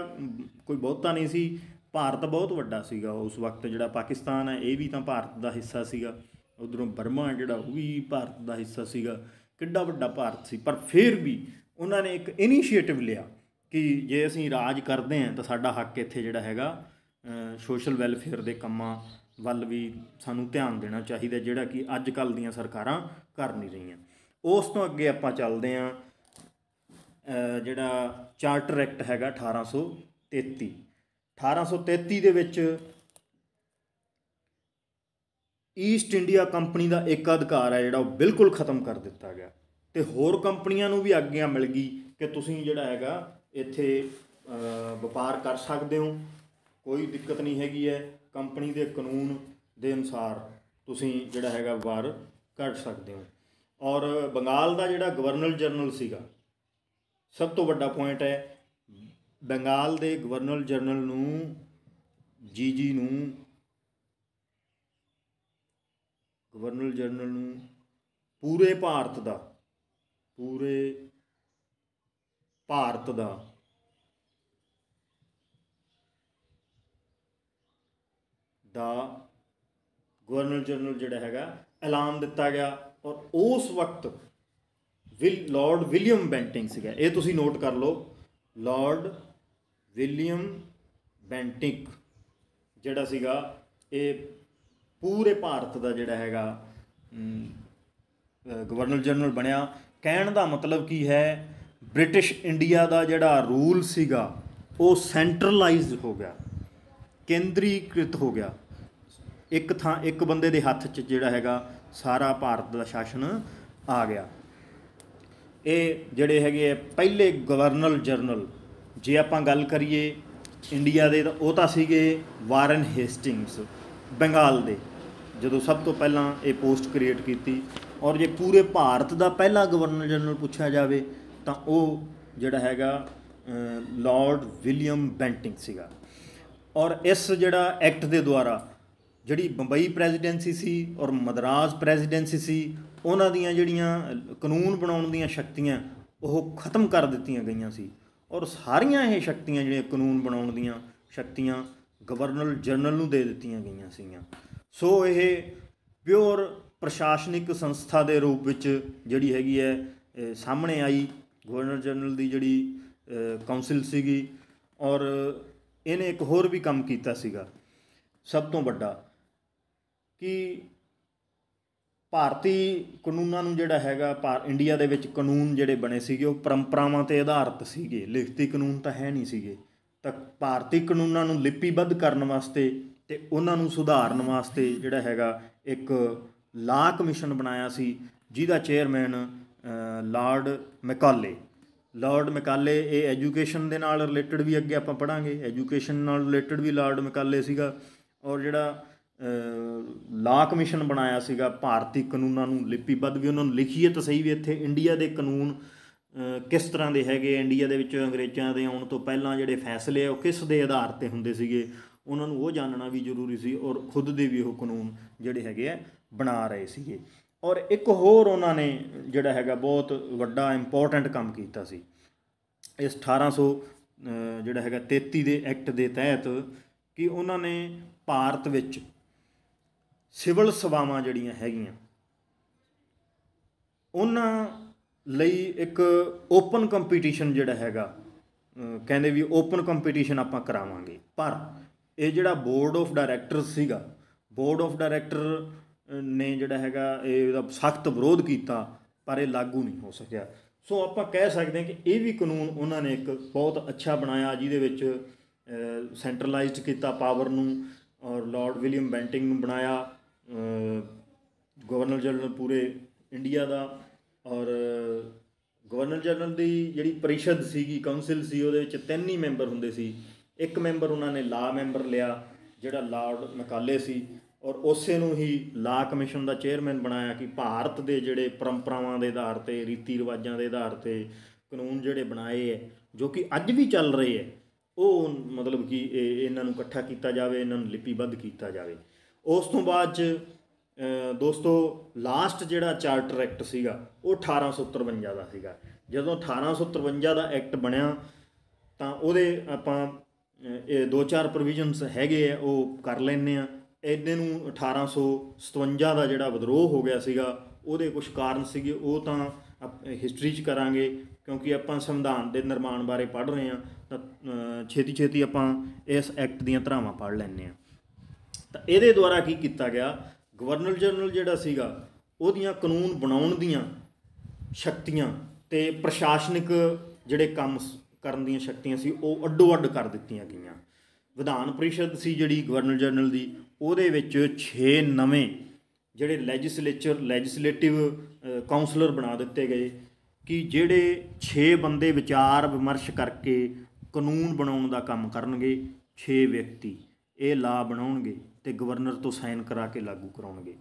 ਕੋਈ ਬਹੁਤਾ ਨਹੀਂ ਸੀ, ਭਾਰਤ ਬਹੁਤ ਵੱਡਾ ਸੀਗਾ ਉਸ ਵਕਤ। ਜਿਹੜਾ ਪਾਕਿਸਤਾਨ ਹੈ ਇਹ ਵੀ ਤਾਂ ਭਾਰਤ ਦਾ ਹਿੱਸਾ ਸੀਗਾ, ਉੱਧਰੋਂ ਬਰਮਾ ਜਿਹੜਾ ਉਹ ਵੀ ਭਾਰਤ ਦਾ ਹਿੱਸਾ ਸੀਗਾ, ਕਿੱਡਾ ਵੱਡਾ ਭਾਰਤ ਸੀ। ਪਰ ਫਿਰ ਵੀ ਉਹਨਾਂ ਨੇ ਇੱਕ ਇਨੀਸ਼ੀਏਟਿਵ ਲਿਆ ਕਿ ਜੇ ਅਸੀਂ ਰਾਜ ਕਰਦੇ ਹਾਂ ਤਾਂ ਸਾਡਾ ਹੱਕ ਇੱਥੇ ਜਿਹੜਾ ਹੈਗਾ ਸੋਸ਼ਲ ਵੈਲਫੇਅਰ ਦੇ ਕੰਮਾਂ ਵੱਲ ਵੀ ਸਾਨੂੰ ਧਿਆਨ ਦੇਣਾ ਚਾਹੀਦਾ, ਜਿਹੜਾ ਕਿ ਅੱਜ ਕੱਲ੍ਹ ਦੀਆਂ ਸਰਕਾਰਾਂ ਕਰ ਨਹੀਂ ਰਹੀਆਂ। ਉਸ ਤੋਂ ਅੱਗੇ ਆਪਾਂ ਚੱਲਦੇ ਹਾਂ, ਜਿਹੜਾ ਚਾਰਟਰ ਐਕਟ ਹੈਗਾ 1833। 1833 ਦੇ ਵਿੱਚ ਈਸਟ ਇੰਡੀਆ ਕੰਪਨੀ ਦਾ ਏਕਾਧਿਕਾਰ ਹੈ ਜਿਹੜਾ ਉਹ ਬਿਲਕੁਲ ਖ਼ਤਮ ਕਰ ਦਿੱਤਾ ਗਿਆ ਅਤੇ ਹੋਰ ਕੰਪਨੀਆਂ ਨੂੰ ਵੀ ਆਗਿਆ ਮਿਲ ਗਈ ਕਿ ਤੁਸੀਂ ਜਿਹੜਾ ਹੈਗਾ ਇੱਥੇ ਵਪਾਰ ਕਰ ਸਕਦੇ ਹੋ, ਕੋਈ ਦਿੱਕਤ ਨਹੀਂ ਹੈਗੀ ਹੈ। ਕੰਪਨੀ ਦੇ ਕਾਨੂੰਨ ਦੇ ਅਨੁਸਾਰ ਤੁਸੀਂ ਜਿਹੜਾ ਹੈਗਾ ਵਪਾਰ ਕਰ ਸਕਦੇ ਹੋ। ਔਰ ਬੰਗਾਲ ਦਾ ਜਿਹੜਾ ਗਵਰਨਰ ਜਨਰਲ ਸੀਗਾ, ਸਭ ਤੋਂ ਵੱਡਾ ਪੁਆਇੰਟ ਹੈ, ਬੰਗਾਲ ਦੇ ਗਵਰਨਰ ਜਨਰਲ ਨੂੰ ਪੂਰੇ ਭਾਰਤ ਦਾ ਗਵਰਨਰ ਜਨਰਲ ਜਿਹੜਾ ਹੈਗਾ ਐਲਾਨ ਦਿੱਤਾ ਗਿਆ। ਔਰ ਉਸ ਵਕਤ ਲਾਰਡ ਵਿਲੀਅਮ ਬੈਂਟਿੰਗ ਸੀਗਾ, ਇਹ ਤੁਸੀਂ ਨੋਟ ਕਰ ਲਓ, ਲਾਰਡ ਵਿਲੀਅਮ ਬੈਂਟਿੰਗ ਜਿਹੜਾ ਸੀਗਾ ਇਹ ਪੂਰੇ ਭਾਰਤ ਦਾ ਜਿਹੜਾ ਹੈਗਾ ਗਵਰਨਰ ਜਨਰਲ ਬਣਿਆ। ਕਹਿਣ ਦਾ ਮਤਲਬ ਕੀ ਹੈ, ਬ੍ਰਿਟਿਸ਼ ਇੰਡੀਆ ਦਾ ਜਿਹੜਾ ਰੂਲ ਸੀਗਾ ਉਹ ਸੈਂਟਰਲਾਈਜ਼ਡ ਹੋ ਗਿਆ, ਕੇਂਦਰੀਕ੍ਰਿਤ ਹੋ ਗਿਆ। ਇੱਕ ਬੰਦੇ ਦੇ ਹੱਥ 'ਚ ਜਿਹੜਾ ਹੈਗਾ ਸਾਰਾ ਭਾਰਤ ਦਾ ਸ਼ਾਸਨ ਆ ਗਿਆ। ਇਹ ਜਿਹੜੇ ਹੈਗੇ ਪਹਿਲੇ ਗਵਰਨਰ ਜਨਰਲ, ਜੇ ਆਪਾਂ ਗੱਲ ਕਰੀਏ ਇੰਡੀਆ ਦੇ, ਤਾਂ ਉਹ ਤਾਂ ਸੀਗੇ ਵਾਰਨ ਹੇਸਟਿੰਗਸ ਬੰਗਾਲ ਦੇ, ਜਦੋਂ ਸਭ ਤੋਂ ਪਹਿਲਾਂ ਇਹ ਪੋਸਟ ਕ੍ਰੀਏਟ ਕੀਤੀ। ਔਰ ਜੇ ਪੂਰੇ ਭਾਰਤ ਦਾ ਪਹਿਲਾ ਗਵਰਨਰ ਜਨਰਲ ਪੁੱਛਿਆ ਜਾਵੇ ਤਾਂ ਉਹ ਜਿਹੜਾ ਹੈਗਾ ਲਾਰਡ ਵਿਲੀਅਮ ਬੈਂਟਿੰਗ ਸੀਗਾ। ਔਰ ਇਸ ਜਿਹੜਾ ਐਕਟ ਦੇ ਦੁਆਰਾ ਜਿਹੜੀ ਬੰਬਈ ਪ੍ਰੈਜ਼ੀਡੈਂਸੀ ਸੀ ਔਰ ਮਦਰਾਸ ਪ੍ਰੈਜ਼ੀਡੈਂਸੀ ਸੀ, ਉਹਨਾਂ ਦੀਆਂ ਜਿਹੜੀਆਂ ਕਾਨੂੰਨ ਬਣਾਉਣ ਦੀਆਂ ਸ਼ਕਤੀਆਂ ਉਹ ਖ਼ਤਮ ਕਰ ਦਿੱਤੀਆਂ ਗਈਆਂ ਸੀ। ਔਰ ਸਾਰੀਆਂ ਇਹ ਸ਼ਕਤੀਆਂ ਜਿਹੜੀਆਂ ਕਾਨੂੰਨ ਬਣਾਉਣ ਦੀਆਂ ਸ਼ਕਤੀਆਂ ਗਵਰਨਰ ਜਨਰਲ ਨੂੰ ਦੇ ਦਿੱਤੀਆਂ ਗਈਆਂ ਸੀਗੀਆਂ। ਸੋ ਇਹ ਪਿਓਰ ਪ੍ਰਸ਼ਾਸਨਿਕ ਸੰਸਥਾ ਦੇ ਰੂਪ ਵਿੱਚ ਜਿਹੜੀ ਹੈਗੀ ਹੈ ਸਾਹਮਣੇ ਆਈ। ਗਵਰਨਰ ਜਨਰਲ ਦੀ ਜਿਹੜੀ ਕਾਉਂਸਿਲ ਸੀਗੀ, ਔਰ ਇਹਨੇ ਇੱਕ ਹੋਰ ਵੀ ਕੰਮ ਕੀਤਾ ਸੀਗਾ ਸਭ ਤੋਂ ਵੱਡਾ, ਕਿ ਭਾਰਤੀ ਕਾਨੂੰਨਾਂ ਨੂੰ ਜਿਹੜਾ ਹੈਗਾ ਇੰਡੀਆ ਦੇ ਵਿੱਚ ਕਾਨੂੰਨ ਜਿਹੜੇ ਬਣੇ ਸੀਗੇ ਉਹ ਪਰੰਪਰਾਵਾਂ 'ਤੇ ਆਧਾਰਿਤ ਸੀਗੇ, ਲਿਖਤੀ ਕਾਨੂੰਨ ਤਾਂ ਹੈ ਨਹੀਂ ਸੀਗੇ। ਤਾਂ ਭਾਰਤੀ ਕਾਨੂੰਨਾਂ ਨੂੰ ਲਿਪੀਬੱਧ ਕਰਨ ਵਾਸਤੇ ਅਤੇ ਉਹਨਾਂ ਨੂੰ ਸੁਧਾਰਨ ਵਾਸਤੇ ਜਿਹੜਾ ਹੈਗਾ ਇੱਕ ਲਾ ਕਮਿਸ਼ਨ ਬਣਾਇਆ ਸੀ, ਜਿਹਦਾ ਚੇਅਰਮੈਨ ਲਾਰਡ ਮੈਕਾਲੇ। ਇਹ ਐਜੂਕੇਸ਼ਨ ਦੇ ਨਾਲ ਰਿਲੇਟਡ ਵੀ ਅੱਗੇ ਆਪਾਂ ਪੜ੍ਹਾਂਗੇ, ਐਜੂਕੇਸ਼ਨ ਨਾਲ ਰਿਲੇਟਡ ਵੀ ਲਾਰਡ ਮੈਕਾਲੇ ਸੀਗਾ। ਔਰ ਜਿਹੜਾ ਲਾ ਕਮਿਸ਼ਨ ਬਣਾਇਆ ਸੀਗਾ ਭਾਰਤੀ ਕਾਨੂੰਨਾਂ ਨੂੰ ਲਿਪੀਬੱਧ ਵੀ, ਉਹਨਾਂ ਨੂੰ ਲਿਖੀਏ ਤਾਂ ਸਹੀ ਵੀ ਇੱਥੇ ਇੰਡੀਆ ਦੇ ਕਾਨੂੰਨ ਕਿਸ ਤਰ੍ਹਾਂ ਦੇ ਹੈਗੇ, ਇੰਡੀਆ ਦੇ ਵਿੱਚ ਅੰਗਰੇਜ਼ਾਂ ਦੇ ਆਉਣ ਤੋਂ ਪਹਿਲਾਂ ਜਿਹੜੇ ਫੈਸਲੇ ਆ ਉਹ ਕਿਸ ਦੇ ਆਧਾਰ 'ਤੇ ਹੁੰਦੇ ਸੀਗੇ, ਉਹਨਾਂ ਨੂੰ ਉਹ ਜਾਣਨਾ ਵੀ ਜ਼ਰੂਰੀ ਸੀ। ਔਰ ਖੁਦ ਦੇ ਵੀ ਉਹ ਕਾਨੂੰਨ ਜਿਹੜੇ ਹੈਗੇ ਆ ਬਣਾ ਰਹੇ ਸੀਗੇ। ਔਰ ਇੱਕ ਹੋਰ ਉਹਨਾਂ ਨੇ ਜਿਹੜਾ ਹੈਗਾ ਬਹੁਤ ਵੱਡਾ ਇੰਪੋਰਟੈਂਟ ਕੰਮ ਕੀਤਾ ਸੀ ਇਸ 1833 ਦੇ ਐਕਟ ਦੇ ਤਹਿਤ, ਕਿ ਉਹਨਾਂ ਨੇ ਭਾਰਤ ਵਿੱਚ ਸਿਵਲ ਸਭਾਵਾਂ ਜਿਹੜੀਆਂ ਹੈਗੀਆਂ ਉਹਨਾਂ ਲਈ ਇੱਕ ਓਪਨ ਕੰਪੀਟੀਸ਼ਨ ਜਿਹੜਾ ਹੈਗਾ, ਕਹਿੰਦੇ ਵੀ ਓਪਨ ਕੰਪੀਟੀਸ਼ਨ ਆਪਾਂ ਕਰਾਵਾਂਗੇ। ਪਰ ਇਹ ਜਿਹੜਾ ਬੋਰਡ ਆਫ ਡਾਇਰੈਕਟਰ ਸੀਗਾ, ਬੋਰਡ ਆਫ ਡਾਇਰੈਕਟਰ ਨੇ ਜਿਹੜਾ ਹੈਗਾ ਇਹਦਾ ਸਖਤ ਵਿਰੋਧ ਕੀਤਾ, ਪਰ ਇਹ ਲਾਗੂ ਨਹੀਂ ਹੋ ਸਕਿਆ। ਸੋ ਆਪਾਂ ਕਹਿ ਸਕਦੇ ਹਾਂ ਕਿ ਇਹ ਵੀ ਕਾਨੂੰਨ ਉਹਨਾਂ ਨੇ ਇੱਕ ਬਹੁਤ ਅੱਛਾ ਬਣਾਇਆ, ਜਿਹਦੇ ਵਿੱਚ ਸੈਂਟਰਲਾਈਜ਼ਡ ਕੀਤਾ ਪਾਵਰ ਨੂੰ। ਔਰ ਲਾਰਡ ਵਿਲੀਅਮ ਬੈਂਟਿੰਗ ਨੂੰ ਬਣਾਇਆ ਗਵਰਨਰ ਜਨਰਲ ਪੂਰੇ ਇੰਡੀਆ ਦਾ। ਔਰ ਗਵਰਨਰ ਜਨਰਲ ਦੀ ਜਿਹੜੀ ਪਰਿਸ਼ਦ ਸੀਗੀ, ਕਾਉਂਸਿਲ ਸੀ, ਉਹਦੇ ਵਿੱਚ 3 ਹੀ ਮੈਂਬਰ ਹੁੰਦੇ ਸੀ। ਇੱਕ ਮੈਂਬਰ ਉਹਨਾਂ ਨੇ ਲਾ ਮੈਂਬਰ ਲਿਆ ਜਿਹੜਾ ਲਾਰਡ ਮੈਕਾਲੇ ਸੀ, ਔਰ ਉਸੇ ਨੂੰ ਹੀ ਲਾ ਕਮਿਸ਼ਨ ਦਾ ਚੇਅਰਮੈਨ ਬਣਾਇਆ ਕਿ ਭਾਰਤ ਦੇ ਜਿਹੜੇ ਪਰੰਪਰਾਵਾਂ ਦੇ ਆਧਾਰ 'ਤੇ, ਰੀਤੀ ਰਿਵਾਜ਼ਾਂ ਦੇ ਆਧਾਰ 'ਤੇ ਕਾਨੂੰਨ ਜਿਹੜੇ ਬਣਾਏ ਹੈ, ਜੋ ਕਿ ਅੱਜ ਵੀ ਚੱਲ ਰਹੇ ਹੈ, ਉਹ ਮਤਲਬ ਕਿ ਇਹਨਾਂ ਨੂੰ ਇਕੱਠਾ ਕੀਤਾ ਜਾਵੇ, ਇਹਨਾਂ ਨੂੰ ਲਿਪੀਬੱਧ ਕੀਤਾ ਜਾਵੇ। ਉਸ ਤੋਂ ਬਾਅਦ 'ਚ ਦੋਸਤੋ ਲਾਸਟ ਜਿਹੜਾ ਚਾਰਟਰ ਐਕਟ ਸੀਗਾ ਉਹ 1853 ਦਾ ਸੀਗਾ। ਜਦੋਂ 1853 ਦਾ ਐਕਟ ਬਣਿਆ ਤਾਂ ਉਹਦੇ ਆਪਾਂ ਇਹ 2-4 ਪ੍ਰੋਵੀਜ਼ਨਸ ਹੈਗੇ ਆ ਉਹ ਕਰ ਲੈਂਦੇ ਹਾਂ। ਇਹਦੇ ਨੂੰ 1857 ਦਾ ਜਿਹੜਾ ਵਿਦਰੋਹ ਹੋ ਗਿਆ ਸੀਗਾ, ਉਹਦੇ ਕੁਛ ਕਾਰਨ ਸੀਗੇ, ਉਹ ਤਾਂ ਹਿਸਟਰੀ 'ਚ ਕਰਾਂਗੇ, ਕਿਉਂਕਿ ਆਪਾਂ ਸੰਵਿਧਾਨ ਦੇ ਨਿਰਮਾਣ ਬਾਰੇ ਪੜ੍ਹ ਰਹੇ ਹਾਂ ਤਾਂ ਛੇਤੀ ਆਪਾਂ ਇਸ ਐਕਟ ਦੀਆਂ ਧਾਰਾਵਾਂ ਪੜ੍ਹ ਲੈਂਦੇ ਹਾਂ। ਤਾਂ ਇਹਦੇ ਦੁਆਰਾ ਕੀ ਕੀਤਾ ਗਿਆ, ਗਵਰਨਰ ਜਨਰਲ ਜਿਹੜਾ ਸੀਗਾ ਉਹਦੀਆਂ ਕਾਨੂੰਨ ਬਣਾਉਣ ਦੀਆਂ ਸ਼ਕਤੀਆਂ ਅਤੇ ਪ੍ਰਸ਼ਾਸਨਿਕ ਜਿਹੜੇ ਕੰਮ ਕਰਨ ਦੀਆਂ ਸ਼ਕਤੀਆਂ ਸੀ ਉਹ ਅੱਡੋ ਅੱਡ ਕਰ ਦਿੱਤੀਆਂ ਗਈਆਂ। ਵਿਧਾਨ ਪਰਿਸ਼ਦ ਸੀ ਜਿਹੜੀ ਗਵਰਨਰ ਜਨਰਲ ਦੀ, ਉਹਦੇ ਵਿੱਚ 6 ਨਵੇਂ ਜਿਹੜੇ ਲੈਜਿਸਲੇਟਿਵ ਕਾਉਂਸਲਰ ਬਣਾ ਦਿੱਤੇ ਗਏ, ਕਿ ਜਿਹੜੇ 6 ਬੰਦੇ ਵਿਚਾਰ ਵਿਮਰਸ਼ ਕਰਕੇ ਕਾਨੂੰਨ ਬਣਾਉਣ ਦਾ ਕੰਮ ਕਰਨਗੇ। 6 ਵਿਅਕਤੀ ਇਹ ਲਾ ਬਣਾਉਣਗੇ ਅਤੇ ਗਵਰਨਰ ਤੋਂ ਸਾਈਨ ਕਰਾ ਕੇ ਲਾਗੂ ਕਰਾਉਣਗੇ।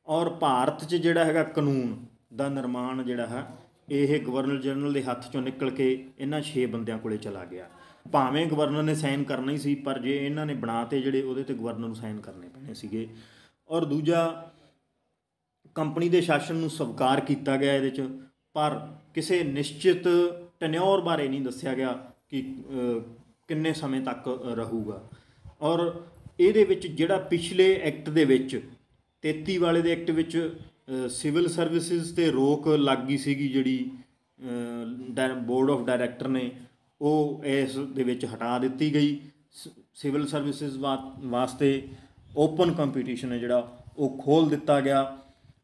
ਔਰ ਭਾਰਤ 'ਚ ਜਿਹੜਾ ਹੈਗਾ ਕਾਨੂੰਨ ਦਾ ਨਿਰਮਾਣ ਜਿਹੜਾ ਹੈ ਇਹ ਗਵਰਨਰ ਜਨਰਲ ਦੇ ਹੱਥ 'ਚੋਂ ਨਿਕਲ ਕੇ ਇਹਨਾਂ 6 ਬੰਦਿਆਂ ਕੋਲ ਚਲਾ ਗਿਆ। ਭਾਵੇਂ ਗਵਰਨਰ ਨੇ ਸਾਈਨ ਕਰਨਾ ਹੀ ਸੀ, ਪਰ ਜੇ ਇਹਨਾਂ ਨੇ ਬਣਾ ਤੇ ਜਿਹੜੇ ਉਹਦੇ 'ਤੇ ਗਵਰਨਰ ਨੂੰ ਸਾਈਨ ਕਰਨੇ ਪੈਣੇ ਸੀਗੇ। ਔਰ ਦੂਜਾ, ਕੰਪਨੀ ਦੇ ਸ਼ਾਸਨ ਨੂੰ ਸਵੀਕਾਰ ਕੀਤਾ ਗਿਆ ਇਹਦੇ 'ਚ, ਪਰ ਕਿਸੇ ਨਿਸ਼ਚਿਤ ਟੈਨਿਓਰ ਬਾਰੇ ਨਹੀਂ ਦੱਸਿਆ ਗਿਆ ਕਿ ਕਿੰਨੇ ਸਮੇਂ ਤੱਕ ਰਹੂਗਾ। ਔਰ ਇਹਦੇ ਵਿੱਚ ਜਿਹੜਾ ਪਿਛਲੇ ਐਕਟ ਦੇ ਵਿੱਚ 33 ਵਾਲੇ ਦੇ ਐਕਟ ਵਿੱਚ ਸਿਵਲ ਸਰਵਿਸਿਜ਼ 'ਤੇ ਰੋਕ ਲੱਗ ਗਈ ਸੀਗੀ, ਜਿਹੜੀ ਬੋਰਡ ਆਫ ਡਾਇਰੈਕਟਰ ਨੇ ਉਹ ਇਸ ਦੇ ਵਿੱਚ ਹਟਾ ਦਿੱਤੀ ਗਈ। ਸਿਵਲ ਸਰਵਿਸਿਜ਼ ਵਾਸਤੇ ਓਪਨ ਕੰਪੀਟੀਸ਼ਨ ਹੈ ਜਿਹੜਾ ਉਹ ਖੋਲ੍ਹ ਦਿੱਤਾ ਗਿਆ।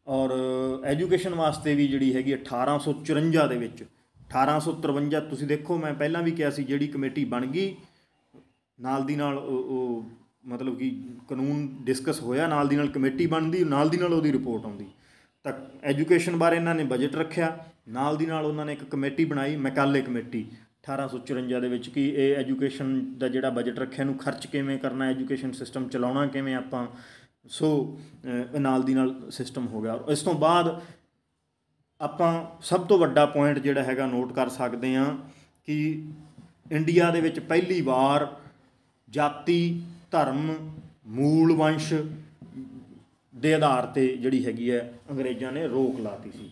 ਔਰ ਐਜੂਕੇਸ਼ਨ ਵਾਸਤੇ ਵੀ ਜਿਹੜੀ ਹੈਗੀ 1854 ਦੇ ਵਿੱਚ 1853 ਤੁਸੀਂ ਦੇਖੋ, ਮੈਂ ਪਹਿਲਾਂ ਵੀ ਕਿਹਾ ਸੀ, ਜਿਹੜੀ ਕਮੇਟੀ ਬਣ ਗਈ ਨਾਲ ਦੀ ਨਾਲ ਉਹ ਮਤਲਬ ਕਿ ਕਾਨੂੰਨ ਡਿਸਕਸ ਹੋਇਆ, ਨਾਲ ਦੀ ਨਾਲ ਕਮੇਟੀ ਬਣਦੀ, ਨਾਲ ਦੀ ਨਾਲ ਉਹਦੀ ਰਿਪੋਰਟ ਆਉਂਦੀ। ਤਾਂ ਐਜੂਕੇਸ਼ਨ ਬਾਰੇ ਇਹਨਾਂ ਨੇ ਬਜਟ ਰੱਖਿਆ, ਨਾਲ ਦੀ ਨਾਲ ਉਹਨਾਂ ਨੇ ਇੱਕ ਕਮੇਟੀ ਬਣਾਈ, ਮੈਕਾਲੇ ਕਮੇਟੀ 1854 ਦੇ ਵਿੱਚ, ਕਿ ਇਹ ਐਜੂਕੇਸ਼ਨ ਦਾ ਜਿਹੜਾ ਬਜਟ ਰੱਖਿਆ ਇਹਨੂੰ ਖਰਚ ਕਿਵੇਂ ਕਰਨਾ, ਐਜੂਕੇਸ਼ਨ ਸਿਸਟਮ ਚਲਾਉਣਾ ਕਿਵੇਂ ਆਪਾਂ। ਸੋ ਨਾਲ ਦੀ ਨਾਲ ਸਿਸਟਮ ਹੋ ਗਿਆ। ਇਸ ਤੋਂ ਬਾਅਦ ਆਪਾਂ ਸਭ ਤੋਂ ਵੱਡਾ ਪੁਆਇੰਟ ਜਿਹੜਾ ਹੈਗਾ ਨੋਟ ਕਰ ਸਕਦੇ ਹਾਂ ਕਿ ਇੰਡੀਆ ਦੇ ਵਿੱਚ ਪਹਿਲੀ ਵਾਰ ਜਾਤੀ, ਧਰਮ, ਮੂਲ ਵੰਸ਼ ਦੇ ਆਧਾਰ 'ਤੇ ਜਿਹੜੀ ਹੈਗੀ ਹੈ ਅੰਗਰੇਜ਼ਾਂ ਨੇ ਰੋਕ ਲਾਤੀ ਸੀ।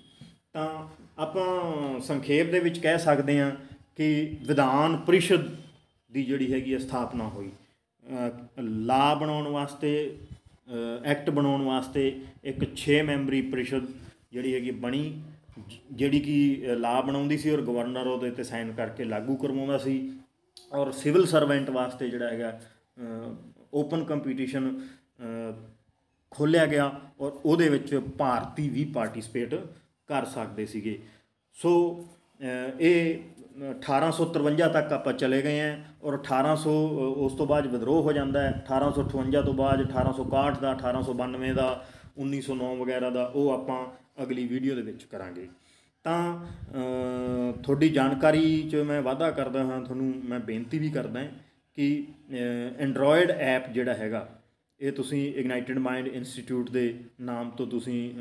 ਤਾਂ ਆਪਾਂ ਸੰਖੇਪ ਦੇ ਵਿੱਚ ਕਹਿ ਸਕਦੇ ਹਾਂ ਕਿ ਵਿਧਾਨ ਪਰਿਸ਼ਦ ਦੀ ਜਿਹੜੀ ਹੈਗੀ ਹੈ ਸਥਾਪਨਾ ਹੋਈ। ਲਾ ਬਣਾਉਣ ਵਾਸਤੇ, ਐਕਟ ਬਣਾਉਣ ਵਾਸਤੇ ਇੱਕ 6 ਮੈਂਬਰੀ ਪਰਿਸ਼ਦ ਜਿਹੜੀ ਹੈਗੀ ਬਣੀ, ਜਿਹੜੀ ਕਿ ਲਾ ਬਣਾਉਂਦੀ ਸੀ ਔਰ ਗਵਰਨਰ ਉਹਦੇ 'ਤੇ ਸਾਈਨ ਕਰਕੇ ਲਾਗੂ ਕਰਵਾਉਂਦਾ ਸੀ। ਔਰ ਸਿਵਲ ਸਰਵੈਂਟ ਵਾਸਤੇ ਜਿਹੜਾ ਹੈਗਾ ਓਪਨ ਕੰਪੀਟੀਸ਼ਨ ਖੋਲ੍ਹਿਆ ਗਿਆ ਔਰ ਉਹਦੇ ਵਿੱਚ ਭਾਰਤੀ ਵੀ ਪਾਰਟੀਸਪੇਟ ਕਰ ਸਕਦੇ ਸੀਗੇ। ਸੋ ਇਹ 1853 ਤੱਕ ਆਪਾਂ ਚਲੇ ਗਏ ਹਾਂ ਔਰ 1800 ਉਸ ਤੋਂ ਬਾਅਦ ਵਿਦਰੋਹ ਹੋ ਜਾਂਦਾ ਹੈ। 1858 ਤੋਂ ਬਾਅਦ 1861 ਦਾ, 1892 ਦਾ, 1909 ਵਗੈਰਾ ਦਾ, ਉਹ ਆਪਾਂ ਅਗਲੀ ਵੀਡੀਓ ਦੇ ਵਿੱਚ ਕਰਾਂਗੇ। ਤਾਂ ਤੁਹਾਡੀ ਜਾਣਕਾਰੀ 'ਚ ਮੈਂ ਵਾਧਾ ਕਰਦਾ ਹਾਂ, ਤੁਹਾਨੂੰ ਮੈਂ ਬੇਨਤੀ ਵੀ ਕਰਦਾ ਕਿ ਐਂਡਰੋਇਡ ਐਪ ਜਿਹੜਾ ਹੈਗਾ ਇਹ ਤੁਸੀਂ ਇਗਨਾਈਟਿਡ ਮਾਈਂਡ ਇੰਸਟੀਟਿਊਟ ਦੇ ਨਾਮ ਤੋਂ ਤੁਸੀਂ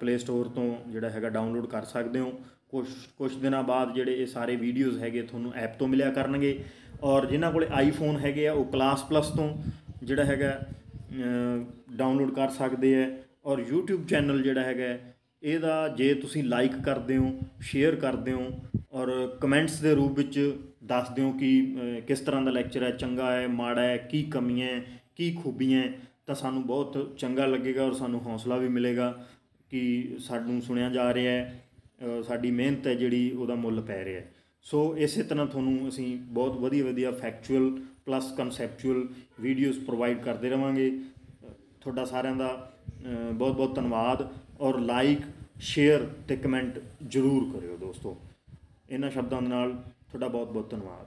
ਪਲੇ ਸਟੋਰ ਤੋਂ ਜਿਹੜਾ ਹੈਗਾ ਡਾਊਨਲੋਡ ਕਰ ਸਕਦੇ ਹੋ। ਕੁਛ ਦਿਨਾਂ ਬਾਅਦ ਜਿਹੜੇ ਇਹ ਸਾਰੇ ਵੀਡੀਓਜ਼ ਹੈਗੇ ਤੁਹਾਨੂੰ ਐਪ ਤੋਂ ਮਿਲਿਆ ਕਰਨਗੇ। ਔਰ ਜਿਨ੍ਹਾਂ ਕੋਲ ਆਈਫੋਨ ਹੈਗੇ ਆ ਉਹ ਕਲਾਸ ਪਲੱਸ ਤੋਂ ਜਿਹੜਾ ਹੈਗਾ ਡਾਊਨਲੋਡ ਕਰ ਸਕਦੇ ਹੈ। ਔਰ YouTube ਚੈਨਲ ਜਿਹੜਾ ਹੈਗਾ ਇਹਦਾ ਜੇ ਤੁਸੀਂ ਲਾਈਕ ਕਰਦੇ ਹੋ, ਸ਼ੇਅਰ ਕਰਦੇ ਹੋ ਔਰ ਕਮੈਂਟਸ ਦੇ ਰੂਪ ਵਿੱਚ ਦੱਸਦੇ ਹੋ ਕਿ ਕਿਸ ਤਰ੍ਹਾਂ ਦਾ ਲੈਕਚਰ ਹੈ, ਚੰਗਾ ਹੈ, ਮਾੜਾ ਹੈ, ਕੀ ਕਮੀਆਂ, ਕੀ ਖੂਬੀਆਂ, ਤਾਂ ਸਾਨੂੰ ਬਹੁਤ ਚੰਗਾ ਲੱਗੇਗਾ ਔਰ ਸਾਨੂੰ ਹੌਸਲਾ ਵੀ ਮਿਲੇਗਾ ਕਿ ਸਾਨੂੰ ਸੁਣਿਆ ਜਾ ਰਿਹਾ ਹੈ, ਸਾਡੀ ਮਿਹਨਤ ਹੈ ਜਿਹੜੀ ਉਹਦਾ ਮੁੱਲ ਪੈ ਰਿਹਾ। ਸੋ ਇਸੇ ਤਰ੍ਹਾਂ ਤੁਹਾਨੂੰ ਅਸੀਂ ਬਹੁਤ ਵਧੀਆ factual plus conceptual videos provide ਕਰਦੇ ਰਹਾਂਗੇ। ਤੁਹਾਡਾ ਸਾਰਿਆਂ ਦਾ ਬਹੁਤ ਧੰਨਵਾਦ ਔਰ ਲਾਈਕ, ਸ਼ੇਅਰ ਅਤੇ ਕਮੈਂਟ ਜ਼ਰੂਰ ਕਰਿਓ ਦੋਸਤੋ। ਇਹਨਾਂ ਸ਼ਬਦਾਂ ਦੇ ਨਾਲ ਤੁਹਾਡਾ ਬਹੁਤ ਧੰਨਵਾਦ।